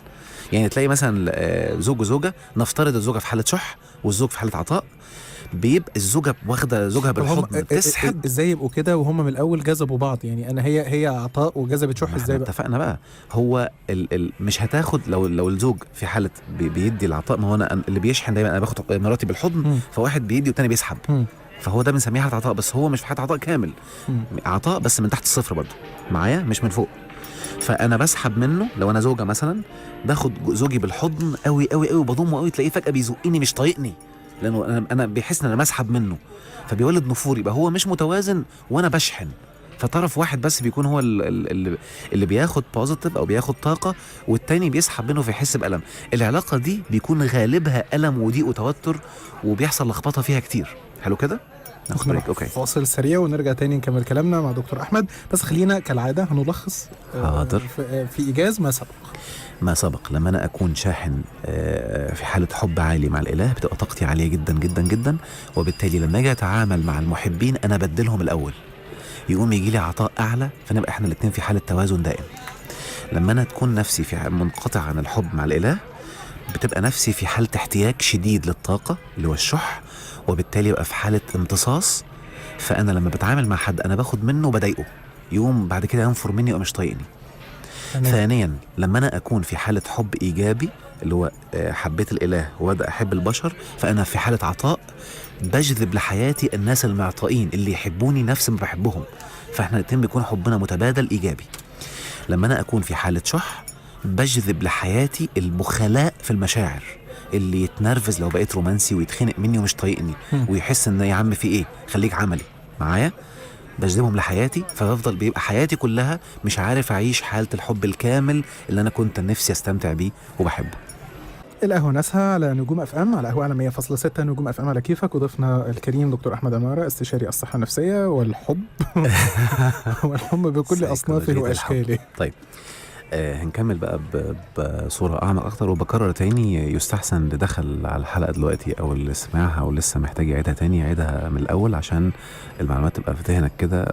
يعني تلاقي مثلا زوج وزوجة، نفترض الزوجة في حالة شح والزوج في حالة عطاء، بيبقى الزوجة واخدة زوجها بالحضن تسحب. ازاي يبقوا كده وهم من الاول جذبوا بعض؟ يعني انا هي عطاء وجذبت شح ازاي بقى؟ اتفقنا بقى. هو مش هتاخد لو الزوج في حالة بيدي العطاء، ما هو انا اللي بيشحن دايما انا باخد مراتي بالحضن، فواحد بيدي والتاني بيسحب، فهو ده بنسميه حالة عطاء، بس هو مش في حالة عطاء كامل. عطاء بس من تحت الصفر برضه معايا مش من فوق. فانا بسحب منه. لو انا زوجة مثلا باخد زوجي بالحضن قوي قوي قوي وبضمه قوي، تلاقيه فجأة بيزقني مش طايقني، لانه انا بيحس ان انا مسحب منه، فبيولد نفور، يبقى هو مش متوازن وانا بشحن. فطرف واحد بس بيكون هو اللي بياخد بوزيتيف او بياخد طاقه، والتاني بيسحب منه فيحس بالم. العلاقه دي بيكون غالبها الم وضيق وتوتر، وبيحصل لخبطه فيها كتير. حلو كده؟ اوكي فاصل سريع ونرجع تاني نكمل كلامنا مع دكتور احمد. بس خلينا كالعاده هنلخص في ايجاز ما سبق. لما انا اكون شاحن في حاله حب عالي مع الاله، بتبقى طاقتي عاليه جدا جدا جدا، وبالتالي لما اجي اتعامل مع المحبين انا بدلهم الاول، يقوم يجي لي عطاء اعلى، فنبقى احنا الاثنين في حاله توازن دائم. لما انا تكون نفسي في منقطع عن الحب مع الاله، بتبقى نفسي في حاله احتياج شديد للطاقه اللي هو الشح، وبالتالي يبقى في حاله امتصاص. فانا لما بتعامل مع حد انا باخد منه وبضايقه، يقوم بعد كده ينفر مني ومش طايقني. ثانيا لما انا اكون في حاله حب ايجابي اللي هو حبيت الاله وبدا احب البشر، فانا في حاله عطاء بجذب لحياتي الناس المعطائين اللي يحبوني نفس ما بحبهم، فاحنا الاتنين بيكون حبنا متبادل ايجابي. لما انا اكون في حاله شح بجذب لحياتي البخلاء في المشاعر، اللي يتنرفز لو بقيت رومانسي ويتخنق مني ومش طايقني ويحس ان يا عم في ايه خليك عملي معايا، بجذبهم لحياتي. فبفضل بيبقى حياتي كلها مش عارف اعيش حالة الحب الكامل اللي انا كنت نفسي استمتع بيه وبحبه. القهوة ناسها على نجوم اف ام، على قهوة على 100.6 نجوم اف ام على كيفك. وضيفنا الكريم دكتور احمد عمارة، استشاري الصحة النفسية والحب والحب بكل اصنافه واشكاله. طيب هنكمل بقى بصورة أعمق أكتر، وبكرر تاني يستحسن اللي دخل على الحلقة دلوقتي أو اللي سمعها أو لسه محتاج يعيدها تاني يعيدها من الأول، عشان المعلومات تبقى في ذهنك كده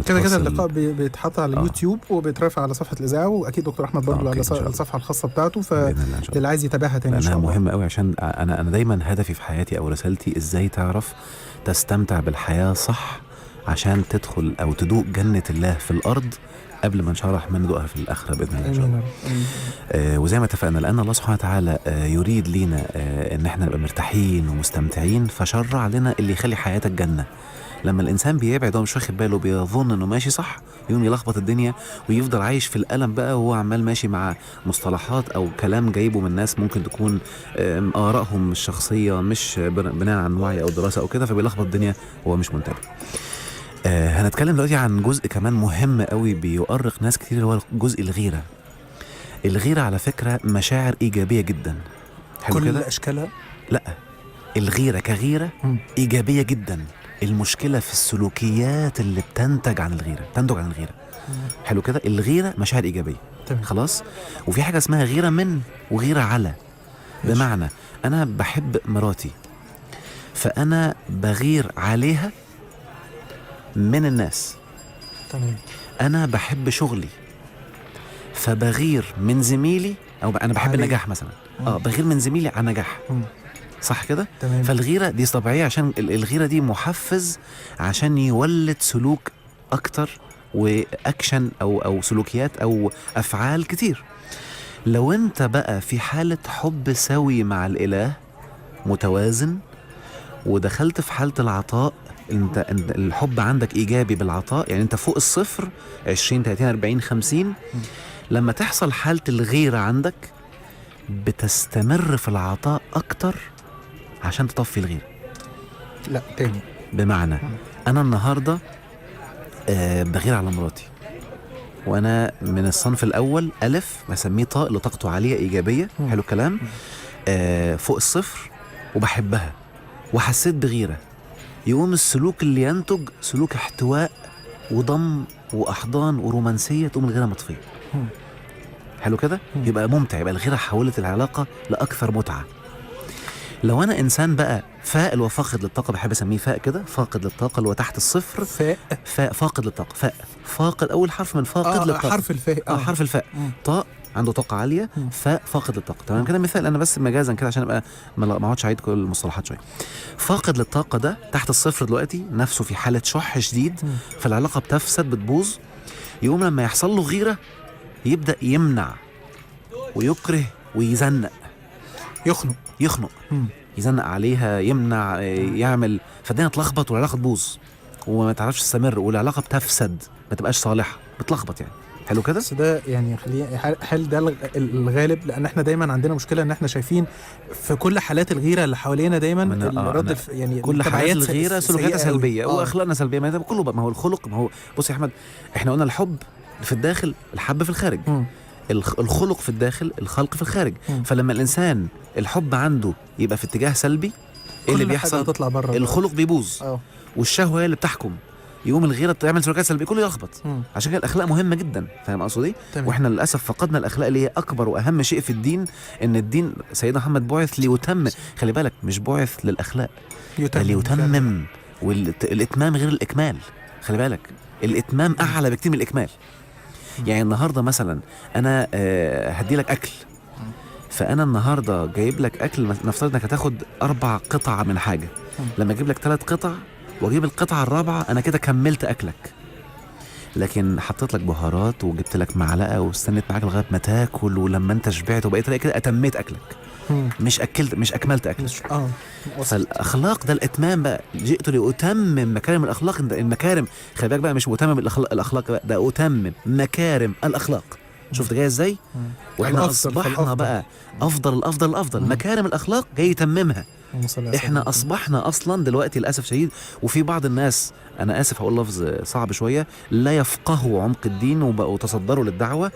كده اللقاء بيتحط على اليوتيوب وبيترفع على صفحة الإذاعة، وأكيد دكتور أحمد برضه على الصفحة الخاصة بتاعته، فاللي عايز يتابعها تاني إن شاء الله. مهمة قوي، عشان أنا دايما هدفي في حياتي أو رسالتي إزاي تعرف تستمتع بالحياة صح، عشان تدخل أو تدوق جنة الله في الأرض قبل ما نشرح من ندوقها في الآخرة بإذن الله إن شاء الله. وزي ما اتفقنا، لأن الله سبحانه وتعالى يريد لينا إن احنا نبقى مرتاحين ومستمتعين، فشرع لنا اللي يخلي حياتك جنة. لما الإنسان بيبعد ومش واخد باله بيظن إنه ماشي صح، يوم يلخبط الدنيا ويفضل عايش في الألم بقى، وهو عمال ماشي مع مصطلحات أو كلام جايبه من ناس ممكن تكون آرائهم الشخصية مش بناء عن وعي أو دراسة أو كده، فبيلخبط الدنيا وهو مش منتبه. هنتكلم دلوقتي عن جزء كمان مهم قوي بيؤرق ناس كتير، هو جزء الغيرة. الغيرة على فكرة مشاعر إيجابية جدا. كل أشكالها؟ لا، الغيرة كغيرة إيجابية جدا. المشكلة في السلوكيات اللي بتنتج عن الغيرة. حلو كده. الغيرة مشاعر إيجابية خلاص. وفي حاجة اسمها غيرة من وغيرة على. بمعنى أنا بحب مراتي، فأنا بغير عليها من الناس. تمام. انا بحب شغلي فبغير من زميلي، او انا بحب النجاح مثلا بغير من زميلي على نجاح. صح كده؟ تمام. فالغيرة دي طبيعية، عشان الغيرة دي محفز عشان يولد سلوك اكتر واكشن او سلوكيات او افعال كتير. لو انت بقى في حالة حب سوي مع الاله متوازن ودخلت في حالة العطاء، انت الحب عندك ايجابي بالعطاء، يعني انت فوق الصفر 20 30 40 50. لما تحصل حالة الغيرة عندك بتستمر في العطاء اكتر عشان تطفي الغيره. لا تاني. بمعنى انا النهارده بغير على مراتي، وانا من الصنف الاول الف بسميه طاء اللي طاقته عاليه ايجابيه، حلو الكلام، فوق الصفر، وبحبها وحسيت بغيره، يقوم السلوك اللي ينتج سلوك احتواء وضم واحضان ورومانسيه، تقوم الغيره مطفيه. حلو كده، يبقى ممتع، يبقى الغيره حولت العلاقه لاكثر متعه. لو انا انسان بقى فائل وفاقد للطاقه، بحب اسميه فاء كده، فاقد للطاقه اللي هو تحت الصفر. فاء فاقد للطاقه، فاء فاقد، اول حرف من فاقد للطاقه، حرف الفاء. حرف الفاء. طاء عنده طاقه عاليه، فاء فاقد للطاقه. تمام كده مثال، انا بس مجازا كده عشان ابقى ما اقعدش اعيد كل المصطلحات شويه. فاقد للطاقه ده تحت الصفر دلوقتي، نفسه في حاله شح شديد، فالعلاقه بتفسد بتبوظ. يقوم لما يحصل له غيره يبدا يمنع ويكره ويزنق، يخنق يزنق عليها، يمنع، يعمل، فالدنيا تلخبط والعلاقه تبوظ وما تعرفش تستمر، والعلاقه بتفسد، ما تبقاش صالحه، بتلخبط يعني. حلو كده. بس ده يعني هل ده الغالب؟ لان احنا دايما عندنا مشكله ان احنا شايفين في كل حالات الغيره اللي حوالينا دايما الرد يعني كل حالات الغيره سلوكياتها سلبيه واخلاقنا سلبيه. ما ده كله بقى، ما هو الخلق، ما هو بص يا احمد، احنا قلنا الحب في الداخل، الحب في الخارج. الخلق في الداخل، الخلق في الخارج. فلما الانسان الحب عنده يبقى في اتجاه سلبي، ايه اللي بيحصل؟ تطلع بره، الخلق بيبوظ والشهوه هي اللي بتحكم، يقوم الغيره تعمل سلوكيات سلبيه، كله يلخبط. عشان كده الاخلاق مهمه جدا، فاهم اقصد ايه؟ واحنا للاسف فقدنا الاخلاق اللي هي اكبر واهم شيء في الدين. ان الدين سيدنا محمد بعث ليتمم، خلي بالك، مش بعث للاخلاق، ليتمم، والاتمام غير الاكمال. خلي بالك، الاتمام اعلى بكتير من الاكمال. يعني النهارده مثلا انا هدي لك اكل، فانا النهارده جايب لك اكل، نفترض انك هتاخد 4 قطع من حاجه، لما اجيب لك 3 قطع واجيب القطعه الرابعه، انا كده كملت اكلك. لكن حطيت لك بهارات وجبت لك معلقه واستنيت معاك لغايه ما تاكل، ولما انت شبعت وبقيت كده اتميت اكلك، مش اكملت اكلك. فالاخلاق ده الاتمام بقى، جئت لاتمم مكارم الاخلاق. المكارم، خلي بالك بقى، مش متمم الاخلاق بقى، ده اتمم مكارم الاخلاق. شفت جاي ازاي؟ واحنا اصبحنا بقى افضل مكارم الاخلاق جاي يتممها. احنا اصبحنا اصلا دلوقتي للاسف شديد، وفي بعض الناس، انا اسف هقول لفظ صعب شويه، لا يفقهوا عمق الدين وبقوا تصدروا للدعوه،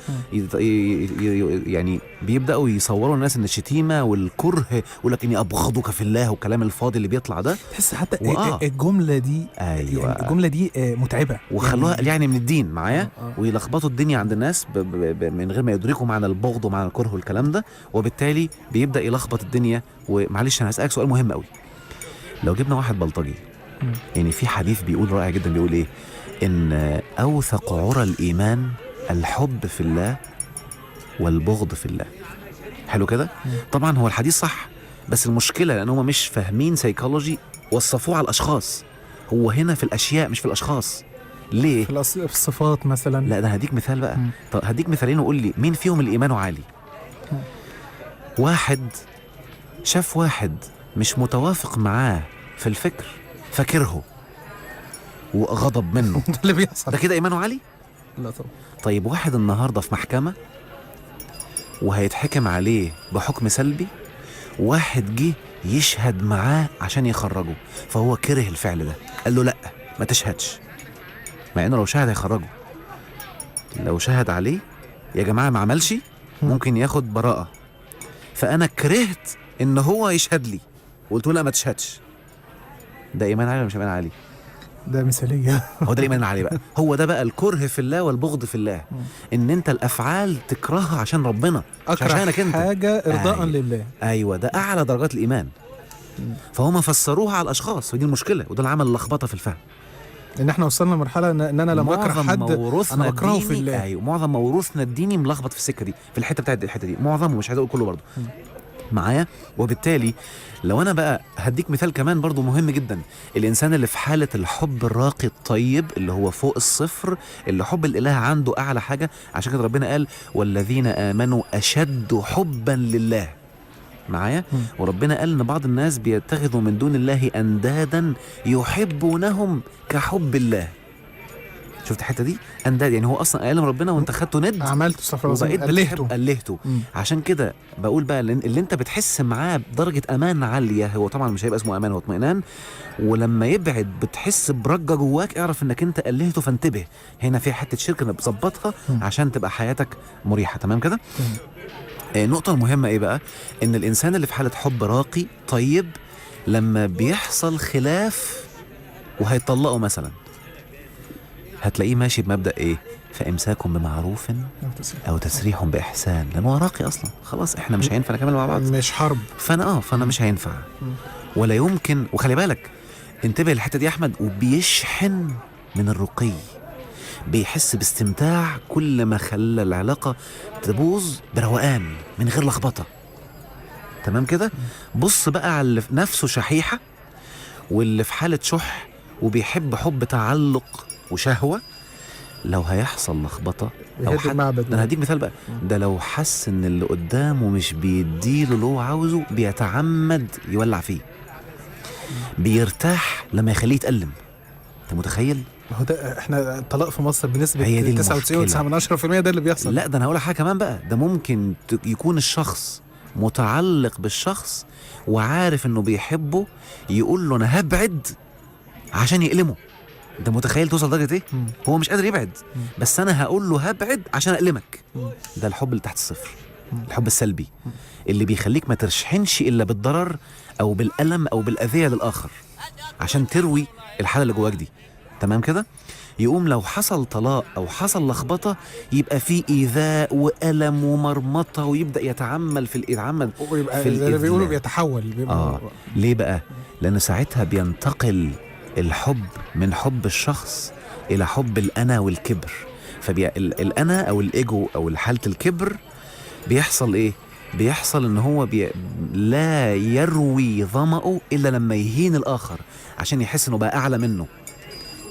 يعني بيبداوا يصوروا الناس ان الشتيمه والكره، يقول لك اني ابغضك في الله، والكلام الفاضي اللي بيطلع ده. تحس حتى الجمله دي، ايوه، يعني الجمله دي متعبه، وخلوها يعني من الدين معايا، ويلخبطوا الدنيا عند الناس من غير ما يدركوا معنى البغض ومعنى الكره والكلام ده، وبالتالي بيبدا يلخبط الدنيا. ومعلش انا هسألك سؤال مهم قوي، لو جبنا واحد بلطجي، يعني في حديث بيقول رائع جدا، بيقول ايه؟ ان اوثق عرى الايمان الحب في الله والبغض في الله. حلو كده. طبعا هو الحديث صح، بس المشكله لان هم مش فاهمين سيكولوجي، وصفوه على الاشخاص. هو هنا في الاشياء مش في الاشخاص. ليه؟ في الصفات مثلا. لا، ده هديك مثال بقى. طب هديك مثالين وقول لي مين فيهم الايمان عالي. واحد شاف واحد مش متوافق معاه في الفكر فكره وغضب منه، ده اللي بيحصل، ده كده ايمانه عالي؟ لا طبعا. طيب واحد النهارده في محكمه وهيتحكم عليه بحكم سلبي، واحد جه يشهد معاه عشان يخرجه، فهو كره الفعل ده، قال له لا ما تشهدش، مع انه لو شهد هيخرجه. لو شهد عليه يا جماعه ما عملش، ممكن ياخد براءه. فانا كرهت ان هو يشهد لي وقلت له لا ما تشهدش. ده ايمان عالي ولا مش ايمان عالي؟ ده مثاليه. هو ده الايمان العالي بقى، هو ده بقى الكره في الله والبغض في الله. ان انت الافعال تكرهها عشان ربنا، مش عشانك انت، حاجه ارضاء لله. ايوه، ده اعلى درجات الايمان. فهم فسروها على الاشخاص، ودي المشكله، وده اللي عمل اللخبطه في الفهم. ان احنا وصلنا لمرحله ان انا لما اكره حد انا بكرهه في الله. ايوه، معظم موروثنا الديني ملخبط في السكه دي، في الحته بتاعت الحته دي، معظمه، مش عايز اقول كله برضه معايا. وبالتالي لو انا بقى هديك مثال كمان برضو مهم جدا، الانسان اللي في حاله الحب الراقي الطيب اللي هو فوق الصفر، اللي حب الاله عنده اعلى حاجه. عشان كده ربنا قال والذين امنوا اشد حبا لله معايا. وربنا قال ان بعض الناس بيتخذوا من دون الله اندادا يحبونهم كحب الله. شفت الحته دي؟ انداد يعني هو اصلا اقل من ربنا وانت خدته ند عملت استغفر الله وبقيت العظيم، قلهته. عشان كده بقول بقى اللي انت بتحس معاه بدرجه امان عاليه، هو طبعا مش هيبقى اسمه امان، هو اطمئنان، ولما يبعد بتحس برجه جواك، اعرف انك انت قلهته، فانتبه هنا في حته شركه انك بتظبطها عشان تبقى حياتك مريحه. تمام كده؟ النقطه المهمه ايه بقى؟ ان الانسان اللي في حاله حب راقي طيب لما بيحصل خلاف وهيطلقوا مثلا، هتلاقيه ماشي بمبدأ ايه؟ فامساك بمعروف او تسريح باحسان، لانه هو راقي اصلا، خلاص احنا مش هينفع نكمل مع بعض، مش حرب. فانا مش هينفع ولا يمكن. وخلي بالك انتبه للحته دي يا احمد، وبيشحن من الرقي، بيحس باستمتاع كل ما خلى العلاقه تبوظ بروقان من غير لخبطه. تمام كده؟ بص بقى على اللي في نفسه شحيحه واللي في حاله شح وبيحب حب تعلق وشهوه، لو هيحصل لخبطه او حد، انا هديك مثال بقى، ده لو حس ان اللي قدامه مش بيديله اللي هو عاوزه بيتعمد يولع فيه، بيرتاح لما يخليه يتألم. انت متخيل؟ هو ده احنا الطلاق في مصر بنسبه 99.9% ده اللي بيحصل. لا ده انا هقول حاجه كمان بقى، ده ممكن يكون الشخص متعلق بالشخص وعارف انه بيحبه، يقول له انا هبعد عشان يألمه. انت متخيل توصل درجه ايه؟ هو مش قادر يبعد بس انا هقول له هبعد عشان أألمك. ده الحب اللي تحت الصفر، الحب السلبي اللي بيخليك ما ترشحنش الا بالضرر او بالألم او بالأذية للآخر عشان تروي الحالة اللي جواك دي. تمام كده؟ يقوم لو حصل طلاق او حصل لخبطه يبقى في ايذاء والم ومرمطه، ويبدا يتعمل في زي اللي بيقولوا بيتحول. ليه بقى؟ لان ساعتها بينتقل الحب من حب الشخص الى حب الانا والكبر. فالانا او الايجو او حاله الكبر بيحصل ايه؟ بيحصل ان هو لا يروي ظمأه الا لما يهين الاخر عشان يحس انه بقى اعلى منه،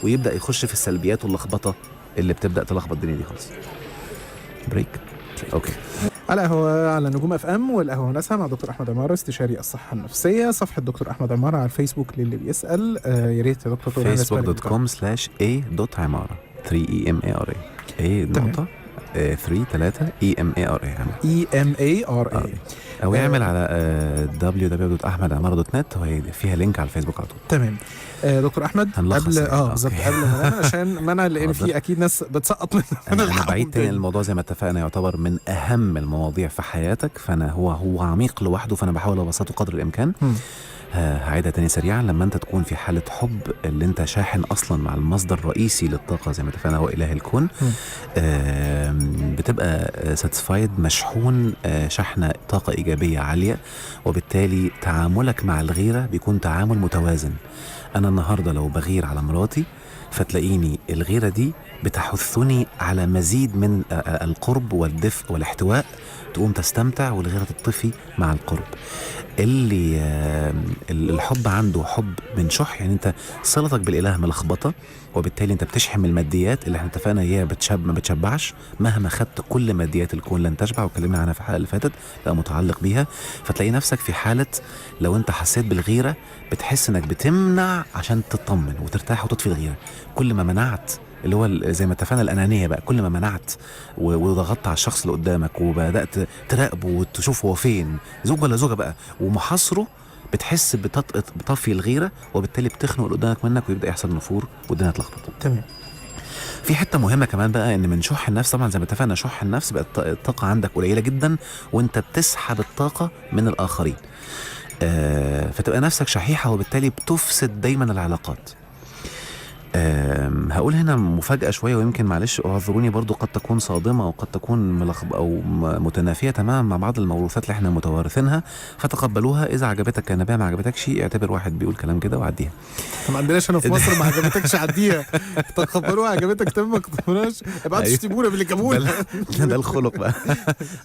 ويبدأ يخش في السلبيات واللخبطة اللي بتبدأ تلخبط الدنيا دي خالص. بريك. اوكي. القهوة على نجوم اف ام والقهوة ناسها مع دكتور احمد عمارة استشاري الصحة النفسية. صفحة دكتور احمد عمارة على الفيسبوك للي بيسأل. يا ريت يا دكتور تقول facebook.com/a.عمارة 3EMARA A نقطة 3 EMARA EMARA او يعمل على www.ahmedamara.net وهي فيها لينك على الفيسبوك على طول. تمام. دكتور احمد قبل بالظبط قبل ما ننام عشان منع، لان في اكيد ناس بتسقط من انا بعيد تاني الموضوع زي ما اتفقنا يعتبر من اهم المواضيع في حياتك، فانا هو عميق لوحده، فانا بحاول ابسطه قدر الامكان. هعيدها تاني سريعا. لما انت تكون في حالة حب اللي انت شاحن اصلا مع المصدر الرئيسي للطاقة زي ما اتفقنا هو اله الكون، بتبقى ساتسفايد، مشحون شحنة طاقة ايجابية عالية، وبالتالي تعاملك مع الغيرة بيكون تعامل متوازن. انا النهاردة لو بغير على مراتي فتلاقيني الغيرة دي بتحثني على مزيد من القرب والدفء والاحتواء، تقوم تستمتع والغيرة تطفي مع القرب. اللي الحب عنده حب من شح، يعني انت صلتك بالاله ملخبطه، وبالتالي انت بتشحن الماديات اللي احنا اتفقنا هي ما بتشبعش، مهما خدت كل ماديات الكون لن تشبع، واتكلمنا عنها في الحلقه اللي فاتت، بقى متعلق بيها. فتلاقي نفسك في حاله لو انت حسيت بالغيره بتحس انك بتمنع عشان تطمن وترتاح وتطفي الغيره. كل ما منعت اللي هو زي ما اتفقنا الانانيه بقى، كل ما منعت وضغطت على الشخص اللي قدامك وبدات تراقبه وتشوف هو فين، زوج ولا زوجه بقى، ومحاصره، بتحس بطفي الغيره، وبالتالي بتخنق اللي قدامك منك ويبدا يحصل نفور والدنيا تلخبط. تمام. في حته مهمه كمان بقى، ان من شح النفس طبعا زي ما اتفقنا شح النفس بقت الطاقه عندك قليله جدا وانت بتسحب الطاقه من الاخرين، فتبقى نفسك شحيحه وبالتالي بتفسد دايما العلاقات. هقول هنا مفاجأة شوية، ويمكن معلش اعذروني برضو قد تكون صادمة وقد تكون أو متنافية تماما مع بعض الموروثات اللي احنا متوارثينها، فتقبلوها. إذا عجبتك كان بها، ما عجبتكش اعتبر واحد بيقول كلام كده وعديها. ما عندناش هنا في مصر ما عجبتكش عديها، تقبلوها، عجبتك تمام، ما تقبلوهاش ابعتوا اشتمونا باللي جابونا. ده الخلق بقى.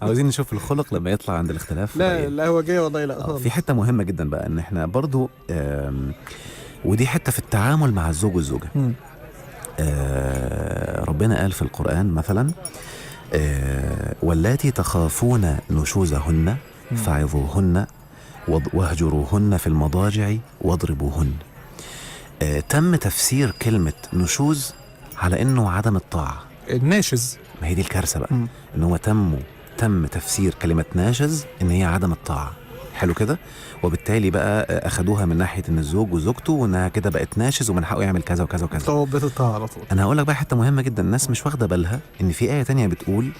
عاوزين نشوف الخلق لما يطلع عند الاختلاف. لا هو جاي والله لا. في حتة مهمة جدا بقى، ان احنا برضو ودي حتة في التعامل مع الزوج والزوجة. ربنا قال في القرآن مثلا واللاتي تخافون نشوزهن فعظوهن واهجروهن في المضاجع واضربوهن. تم تفسير كلمة نشوز على انه عدم الطاعه. الناشز. ما هي دي الكارثه بقى، ان هو تم تفسير كلمه ناشز ان هي عدم الطاعه. حلو كده. وبالتالي بقى اخدوها من ناحيه ان الزوج وزوجته وانها كده بقت ناشز ومن حقه يعمل كذا وكذا وكذا. طب بتطاع على طول. انا هقول لك بقى حته مهمه جدا الناس مش واخده بالها، ان في ايه تانية بتقول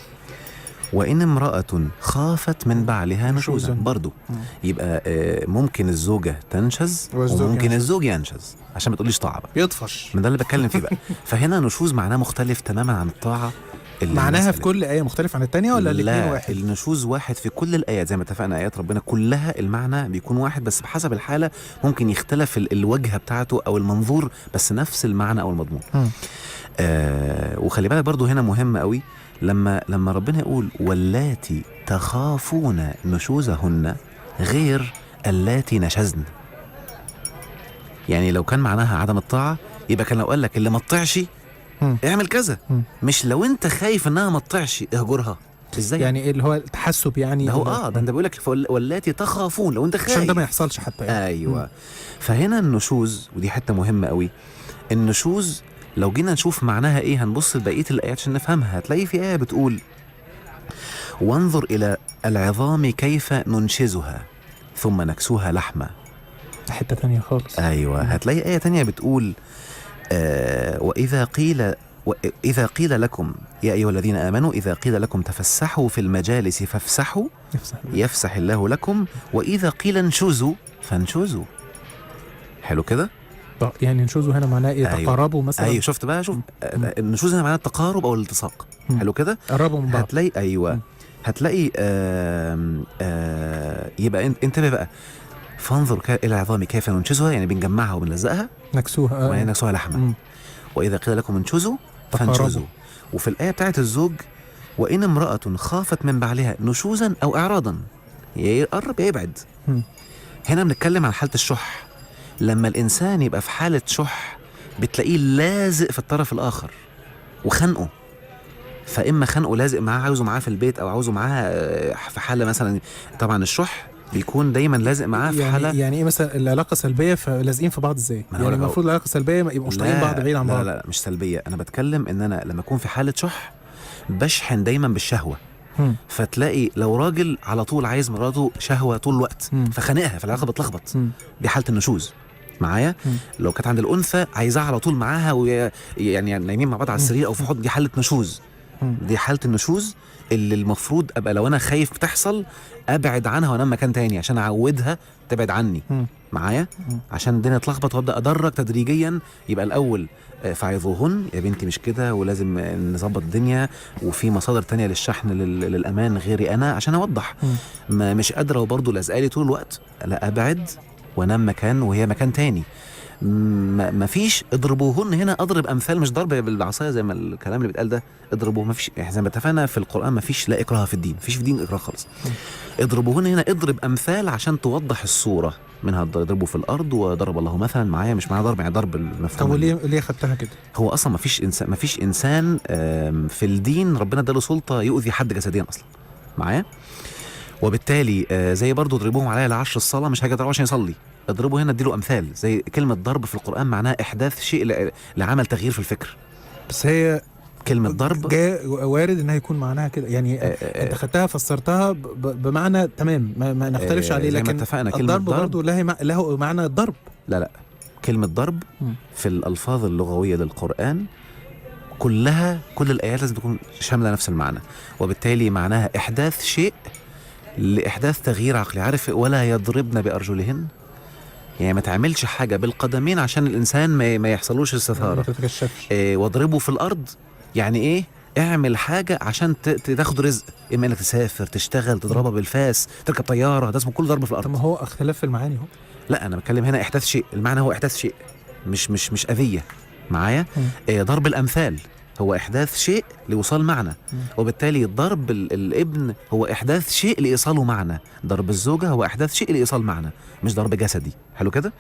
وان امراه خافت من بعلها نشوزا برضو. يبقى ممكن الزوجه تنشز وممكن الزوج ينشز، عشان ما تقوليش طاعه بقى يطفش. من ده اللي بتكلم فيه بقى. فهنا نشوز معناه مختلف تماما عن الطاعه. معناها في كل آية مختلف عن التانية ولا الاثنين واحد؟ لا، النشوز واحد في كل الآيات زي ما اتفقنا. آيات ربنا كلها المعنى بيكون واحد، بس بحسب الحالة ممكن يختلف الوجهة بتاعته أو المنظور، بس نفس المعنى أو المضمون. وخلي بالك برضو هنا مهم قوي لما ربنا يقول واللاتي تخافون نشوزهن غير اللاتي نشزن. يعني لو كان معناها عدم الطاعة يبقى كان لو قال لك اللي ما تطيعش اعمل كذا، مش لو انت خايف انها ما تطيعش اهجرها. ازاي يعني ايه اللي هو التحسب يعني؟ ده هو ده انت بيقول لك واللاتي تخافون، لو انت خايف عشان ده ما يحصلش حتى يعني. ايوه. فهنا النشوز، ودي حته مهمه قوي، النشوز لو جينا نشوف معناها ايه هنبص لبقيه الايات عشان نفهمها. هتلاقي في ايه بتقول وانظر الى العظام كيف ننشزها ثم نكسوها لحمه. حته تانية خالص. ايوه. هتلاقي ايه تانية بتقول وإذا قيل لكم يا أيها الذين آمنوا إذا قيل لكم تفسحوا في المجالس فافسحوا يفسح الله لكم وإذا قيل انشزوا فانشزوا. حلو كده. يعني انشزوا هنا معناه ايه؟ أيوة. تقاربوا مثلا. ايوه شفت بقى، شوف النشوز هنا معناه التقارب او الالتصاق. حلو كده. قربوا من بعض. هتلاقي ايوه هتلاقي يبقى انتبه بقى. فانظر الى العظام كيف ننشزها، يعني بنجمعها وبنلزقها نكسوها يعني نكسوها لحمه. وإذا قيل لكم انشزوا فانشزوا. وفي الآية بتاعت الزوج وإن امرأة خافت من بعلها نشوزا أو إعراضا، يقرب يبعد. هنا بنتكلم عن حالة الشح. لما الإنسان يبقى في حالة شح بتلاقيه لازق في الطرف الآخر وخنقه، فإما خنقه لازق معاه عاوزه معاه في البيت أو عاوزه معاه في حالة مثلا. طبعا الشح بيكون دايما لازق معاه في حاله. يعني ايه مثلا العلاقه سلبيه فلازقين في بعض ازاي؟ يعني المفروض العلاقه السلبيه يبقوا مش طايقين بعض بعيد عن بعض. لا مش سلبيه، انا بتكلم ان انا لما اكون في حاله شح بشحن دايما بالشهوه. فتلاقي لو راجل على طول عايز مراته شهوه طول الوقت فخانقها فالعلاقه بتلخبط. دي حاله النشوز معايا. لو كانت عند الانثى عايزاها على طول معاها يعني نايمين مع بعض على السرير او في حضن، دي حاله نشوز. دي حاله النشوز اللي المفروض ابقى لو انا خايف تحصل ابعد عنها وانام مكان تاني عشان اعودها تبعد عني. معايا. عشان الدنيا تلخبط وابدا ادرج تدريجيا. يبقى الاول فعظوهن يا بنتي مش كده ولازم نظبط الدنيا وفي مصادر تانية للشحن للامان غيري انا عشان اوضح. مش قادره وبرضه لازقالي طول الوقت، لا ابعد وانام مكان وهي مكان تاني. ما فيش اضربوهن. هنا اضرب امثال مش ضرب بالعصايه زي ما الكلام اللي بيتقال ده. اضربوه ما فيش، زي ما اتفقنا في القران ما فيش لا اكراه في الدين، ما فيش في الدين اكراه خالص. اضربوهن هنا اضرب امثال عشان توضح الصوره. منها اضربوا في الارض وضرب الله مثلا معايا، مش معنى ضرب يعني ضرب المفهوم. طب ليه خدتها كده؟ هو اصلا ما فيش انسان في الدين ربنا اداله سلطه يؤذي حد جسديا اصلا معايا. وبالتالي زي برضو اضربوهم عليها لعشر الصلاه، مش هاجي اضربه عشان يصلي. اضربه هنا اديله امثال. زي كلمه ضرب في القران معناها احداث شيء لعمل تغيير في الفكر. بس هي كلمه ضرب جاء وارد انها يكون معناها كده يعني. انت خدتها فسرتها بمعنى تمام ما نختلفش عليه. لكن الضرب برضه له معنى الضرب. لا كلمه ضرب في الالفاظ اللغويه للقران كل الايات لازم تكون شامله نفس المعنى. وبالتالي معناها احداث شيء لاحداث تغيير عقلي. عارف ولا يضربن بارجلهن، يعني ما تعملش حاجه بالقدمين عشان الانسان ما يحصلوش استثاره. ما تتكشفش. واضربه في الارض يعني ايه؟ اعمل حاجه عشان تاخد رزق، اما انك تسافر تشتغل تضربها بالفاس تركب طياره، ده اسمه كل ضرب في الارض. طب ما هو اختلاف في المعاني اهو. لا انا بتكلم هنا احداث شيء، المعنى هو احداث شيء مش اذيه معايا. ضرب الامثال هو احداث شيء لوصال معنى. وبالتالي ضرب الابن هو احداث شيء لايصاله معنى. ضرب الزوجه هو احداث شيء لايصال معنى، مش ضرب جسدي. حلو كده.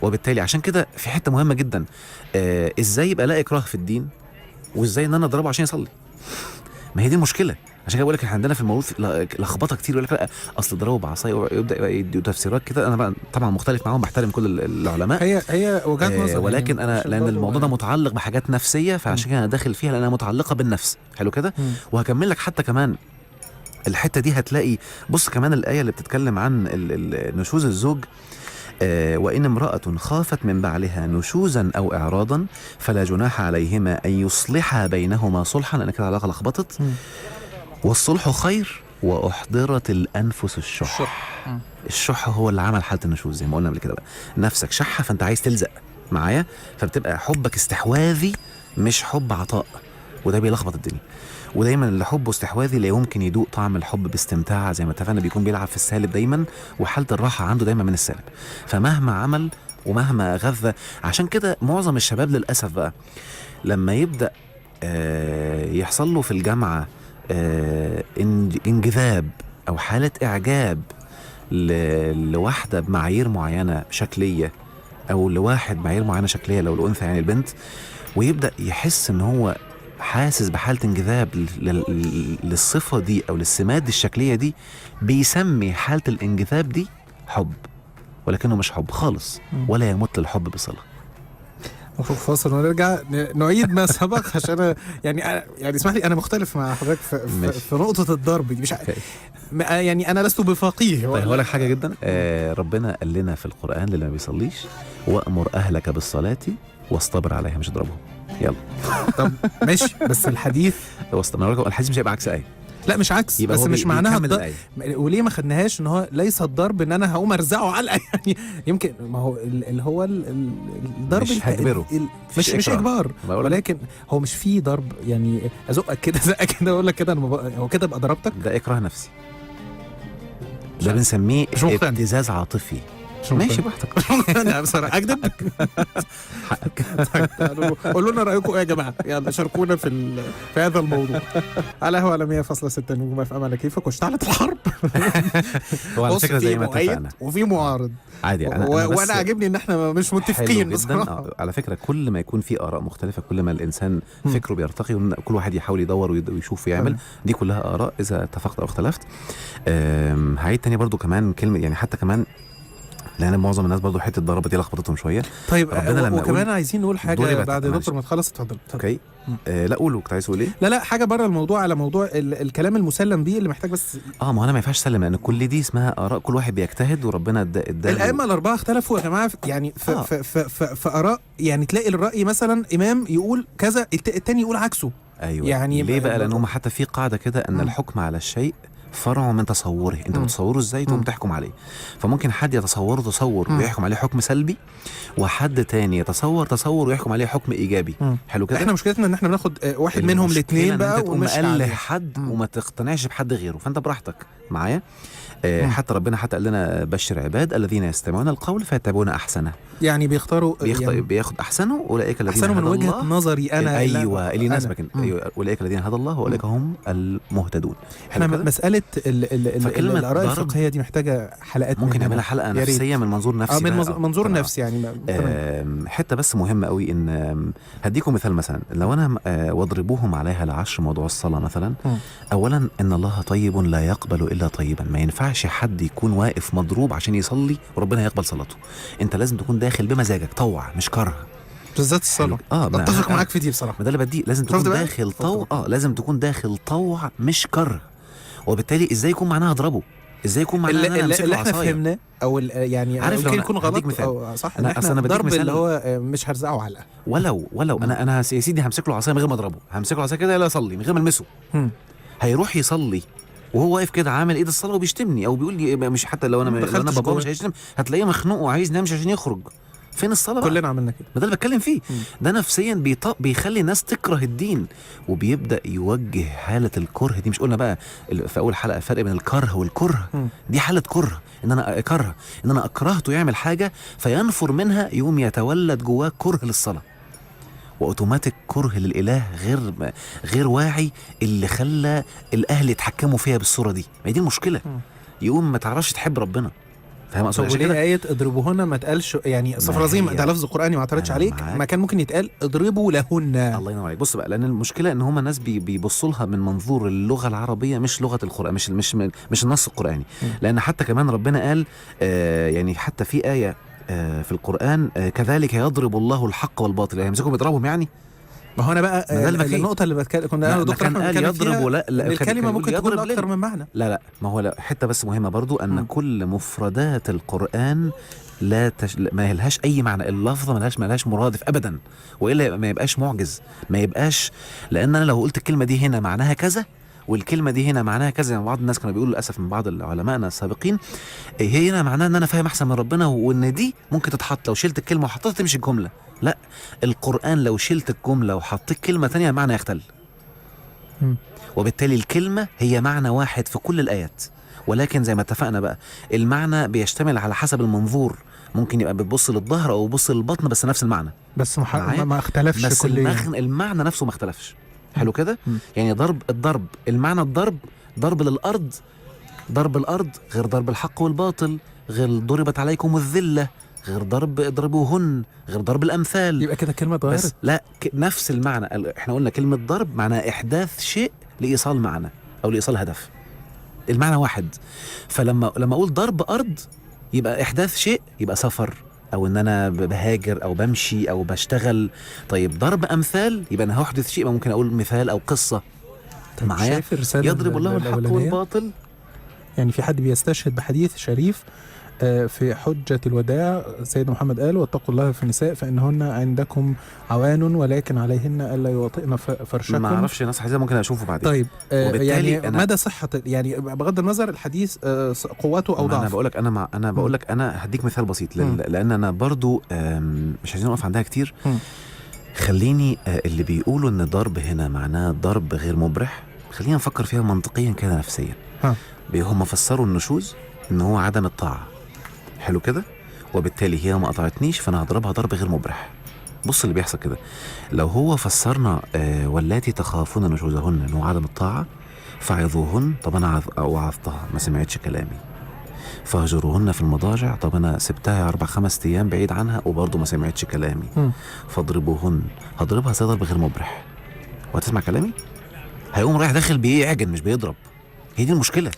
وبالتالي عشان كده في حته مهمه جدا، ازاي يبقى لا اكراه في الدين وازاي ان انا اضربه عشان يصلي. ما هي دي المشكله. عشان كده بقول لك احنا عندنا في الموروث لخبطه كتير، يقول لك لا اصل ضربه بعصايه، ويبدا يدي تفسيرات كده. انا بقى طبعا مختلف معاهم، بحترم كل العلماء، هي وجهات نظر، ولكن يعني انا لان الموضوع ده متعلق بحاجات نفسيه، فعشان كده انا داخل فيها لانها متعلقه بالنفس. حلو كده. وهكمل لك حتى كمان الحته دي. هتلاقي بص كمان الايه اللي بتتكلم عن نشوز الزوج، وإن امرأة خافت من بعلها نشوزا أو إعراضا فلا جناح عليهما أن يصلحا بينهما صلحا، لأن كده العلاقة لخبطت. والصلح خير وأحضرت الأنفس الشح. الشح هو اللي عمل حالة النشوز زي ما قلنا قبل كده بقى. نفسك شحة فأنت عايز تلزق معايا، فبتبقى حبك استحواذي مش حب عطاء، وده بيلخبط الدنيا. ودايما اللي حبه استحواذي لا يمكن يدوق طعم الحب باستمتاع، زي ما اتفقنا بيكون بيلعب في السالب دايما، وحالة الراحة عنده دايما من السالب. فمهما عمل ومهما غذى، عشان كده معظم الشباب للأسف بقى لما يبدأ يحصل له في الجامعة انجذاب أو حالة إعجاب لواحدة بمعايير معينة شكلية، أو لواحد معايير معينة شكلية لو الأنثى يعني البنت، ويبدأ يحس إن هو حاسس بحالة انجذاب للصفة دي أو للسمات الشكلية دي، بيسمي حالة الانجذاب دي حب، ولكنه مش حب خالص، ولا يمت الحب بصلة. نشوف فاصل ونرجع نعيد ما سبق، عشان يعني اسمح لي، أنا مختلف مع حضرتك في نقطة الضرب دي. مش يعني أنا لست بفقيه. طيب هقول لك حاجة جدا. ربنا قال لنا في القرآن للي ما بيصليش: وأمر أهلك بالصلاة واصطبر عليها، مش اضربهم. يلا طب ماشي، بس الحديث الحديث مش هيبقى عكس آية. لا مش عكس، بس مش معناها الضرب. وليه ما خدناهاش ان هو ليس الضرب ان انا هقوم ارزعه علقه يعني يمكن ما هو اللي هو الضرب مش هجبره، مش اجبار، ولكن هو مش فيه ضرب يعني ازقك كده زقك كده اقول لك كده هو كده ابقى ضربتك. ده اكراه نفسي، ده بنسميه ابتزاز عاطفي. ماشي براحتك. انا بصراحه اكذب حقك. قولوا لنا رايكم ايه يا جماعه، يلا شاركونا في هذا الموضوع على هوا على 100.6 نجوم اف ام. على كيفك واشتعلت الحرب. هو على فكره زي ما اتفقنا وفي معارض عادي. وانا عاجبني ان احنا مش متفقين بصراحه. على فكره كل ما يكون في اراء مختلفه كل ما الانسان فكره بيرتقي، وكل واحد يحاول يدور ويشوف ويعمل. دي كلها اراء اذا اتفقت او اختلفت. هعيد تاني برضو كمان كلمه، يعني حتى كمان لان معظم الناس برضو حته الضربه دي لخبطتهم شويه. طيب وكمان عايزين نقول حاجه بعد دكتور ما تخلص. اتفضل. اوكي. لا قولوا، كنت عايز تقول ايه؟ لا حاجه بره الموضوع، على موضوع الكلام المسلم بيه اللي محتاج بس ما انا ما ينفعش اسلم، لان كل دي اسمها اراء، كل واحد بيجتهد وربنا ادى. الائمه الاربعه اختلفوا يا جماعه، يعني في اراء. يعني تلاقي الراي مثلا امام يقول كذا، التاني يقول عكسه. ايوه. يعني ليه بقى؟ لان هم حتى في قاعده كده ان الحكم على الشيء فرع من تصوره، انت بتصوره ازاي تقوم تحكم عليه. فممكن حد يتصوره تصور ويحكم عليه حكم سلبي، وحد تاني يتصور ويحكم عليه حكم ايجابي. حلو كده. احنا مشكلتنا ان احنا بناخد واحد منهم الاثنين بقى ومش حد وما تقتنعش بحد غيره، فانت براحتك معايا. حتى ربنا قال لنا: بشر عباد الذين يستمعون القول فيتبعون احسنه. يعني بيختاروا يعني بياخد احسنه. اولئك الذين احسنوا من وجهه نظري انا. ايوه اللي يناسبك. ايوه اولئك الذين هدى الله واولئك هم المهتدون. احنا مساله الاراء الفقهيه دي محتاجه حلقات، ممكن نعملها حلقه نفسيه من منظور نفسي. من منظور نفسي يعني. حته بس مهمه قوي، ان هديكم مثال. مثلا لو انا واضربوهم عليها العشر، موضوع الصلاه مثلا. اولا ان الله طيب لا يقبل الا طيبا. ما ينفعش حد يكون واقف مضروب عشان يصلي وربنا يقبل صلاته. انت لازم تكون داخل بمزاجك، طوع مش كره، بالذات الصلاه. اتفق معاك في دي بصراحه. ما ده اللي بديه، لازم تكون داخل طوع. لازم تكون داخل طوع مش كره. وبالتالي ازاي يكون معناها اضربه؟ ازاي يكون معناها اللي احنا فهمناه او يعني ممكن يكون غلط أو صح. انا ضرب اللي هو مش هرزعه علقه. ولو انا يا سيدي همسك له عصايه من غير ما اضربه، همسك له عصايه كده يلا يصلي من غير ما المسه. هيروح يصلي وهو واقف كده عامل ايد الصلاه وبيشتمني او بيقول لي، مش حتى لو انا بابا مش هيشتم، هتلاقيه مخنوق وعايز ينام عشان يخرج. فين الصلاه؟ كلنا عملنا كده. ما ده اللي بتكلم فيه. ده نفسيا بيخلي الناس تكره الدين، وبيبدا يوجه حاله الكره دي. مش قلنا بقى في اول حلقه فرق بين الكره والكره؟ دي حاله كره، ان انا اكره، ان انا اكرهته يعمل حاجه فينفر منها، يقوم يتولد جواه كره للصلاه، واوتوماتيك كره للاله غير واعي، اللي خلى الاهل يتحكموا فيها بالصوره دي. ما دي المشكله. يقوم ما تعرفش تحب ربنا. فاهم اقصد؟ طب عشان وليه كده آية اضربوهن ما اتقالش؟ يعني صفر عظيم هي- ده لفظ قرآني ما اعترضش أنا عليك، معاك. ما كان ممكن يتقال اضربوا لهن. الله ينور عليك. بص بقى، لان المشكله ان هم ناس بيبصوا لها من منظور اللغه العربيه، مش لغه القران، مش النص القراني. لان حتى كمان ربنا قال يعني حتى في ايه في القران كذلك يضرب الله الحق والباطل، يعني يمسكوا بيضربهم يعني. ما هو انا بقى ما ده المكي. النقطة اللي كنا ما انا ودكتور كان احمد قال بنتكلم يضرب فيها، ولا لا إن كان الكلمة يقول ممكن تكون يضرب اكتر من معنى. لا ما هو لا، حته بس مهمه برضو ان مم. كل مفردات القران ما لهاش اي معنى، اللفظه ما لهاش مرادف ابدا، والا ما يبقاش معجز، ما يبقاش. لان انا لو قلت الكلمه دي هنا معناها كذا والكلمه دي هنا معناها كذا، يعني بعض الناس كانوا بيقولوا للاسف من بعض علمائنا السابقين هي هنا معناها ان انا فاهم احسن من ربنا، وان دي ممكن تتحط لو شلت الكلمه وحطيتها تمشي الجمله. لا، القران لو شلت الجمله وحطيت كلمه تانية المعنى يختل. مم. وبالتالي الكلمة هي معنى واحد في كل الآيات، ولكن زي ما اتفقنا بقى المعنى بيشتمل على حسب المنظور، ممكن يبقى بتبص للظهر أو بتبص للبطن بس نفس المعنى، بس معايا؟ ما اختلفش بس كليا. المعنى نفسه ما اختلفش. حلو كده؟ مم. يعني الضرب المعنى ضرب للأرض، ضرب الأرض غير ضرب الحق والباطل، غير ضربت عليكم الذلة، غير ضرب اضربوهن، غير ضرب الأمثال. يبقى كده كلمة بس اتغيرت. لا نفس المعنى. احنا قلنا كلمة ضرب معناها إحداث شيء لإيصال معنى أو لإيصال هدف، المعنى واحد. فلما أقول ضرب أرض يبقى إحداث شيء، يبقى سفر أو إن أنا بهاجر أو بمشي أو بشتغل. طيب ضرب أمثال يبقى أنا هحدث شيء، ممكن أقول مثال أو قصة. معايا؟ شايف الرسالة يضرب الله الحق الأولانية؟ والباطل. يعني في حد بيستشهد بحديث شريف في حجة الوداع سيدنا محمد قال واتقوا الله في النساء فإنهن عندكم عوان ولكن عليهن ألا يوطئن فرشكم. ما أعرفش ناس حديثة، ممكن أشوفه بعدين. طيب وبالتالي يعني مدى صحة، يعني بغض النظر الحديث قوته أو ضعفه. أنا بقول لك أنا بقول لك أنا هديك مثال بسيط لأن أنا برضو مش عايزين نقف عندها كتير. خليني اللي بيقولوا إن ضرب هنا معناه ضرب غير مبرح، خلينا نفكر فيها منطقيا كده نفسيا. هم فسروا النشوز إن هو عدم الطاعة. حلو كده؟ وبالتالي هي ما قطعتنيش فأنا هضربها ضرب غير مبرح. بص اللي بيحصل كده، لو هو فسرنا واللاتي تخافون نشوزهن إنه عدم الطاعة فعظوهن، طب أنا وعظتها ما سمعتش كلامي، فهجروهن في المضاجع، طب أنا سبتها 4-5 أيام بعيد عنها وبرضه ما سمعتش كلامي، فاضربوهن، هضربها زي ضرب غير مبرح وهتسمع كلامي؟ هيقوم رايح داخل بيعجن مش بيضرب. هي دي المشكلة.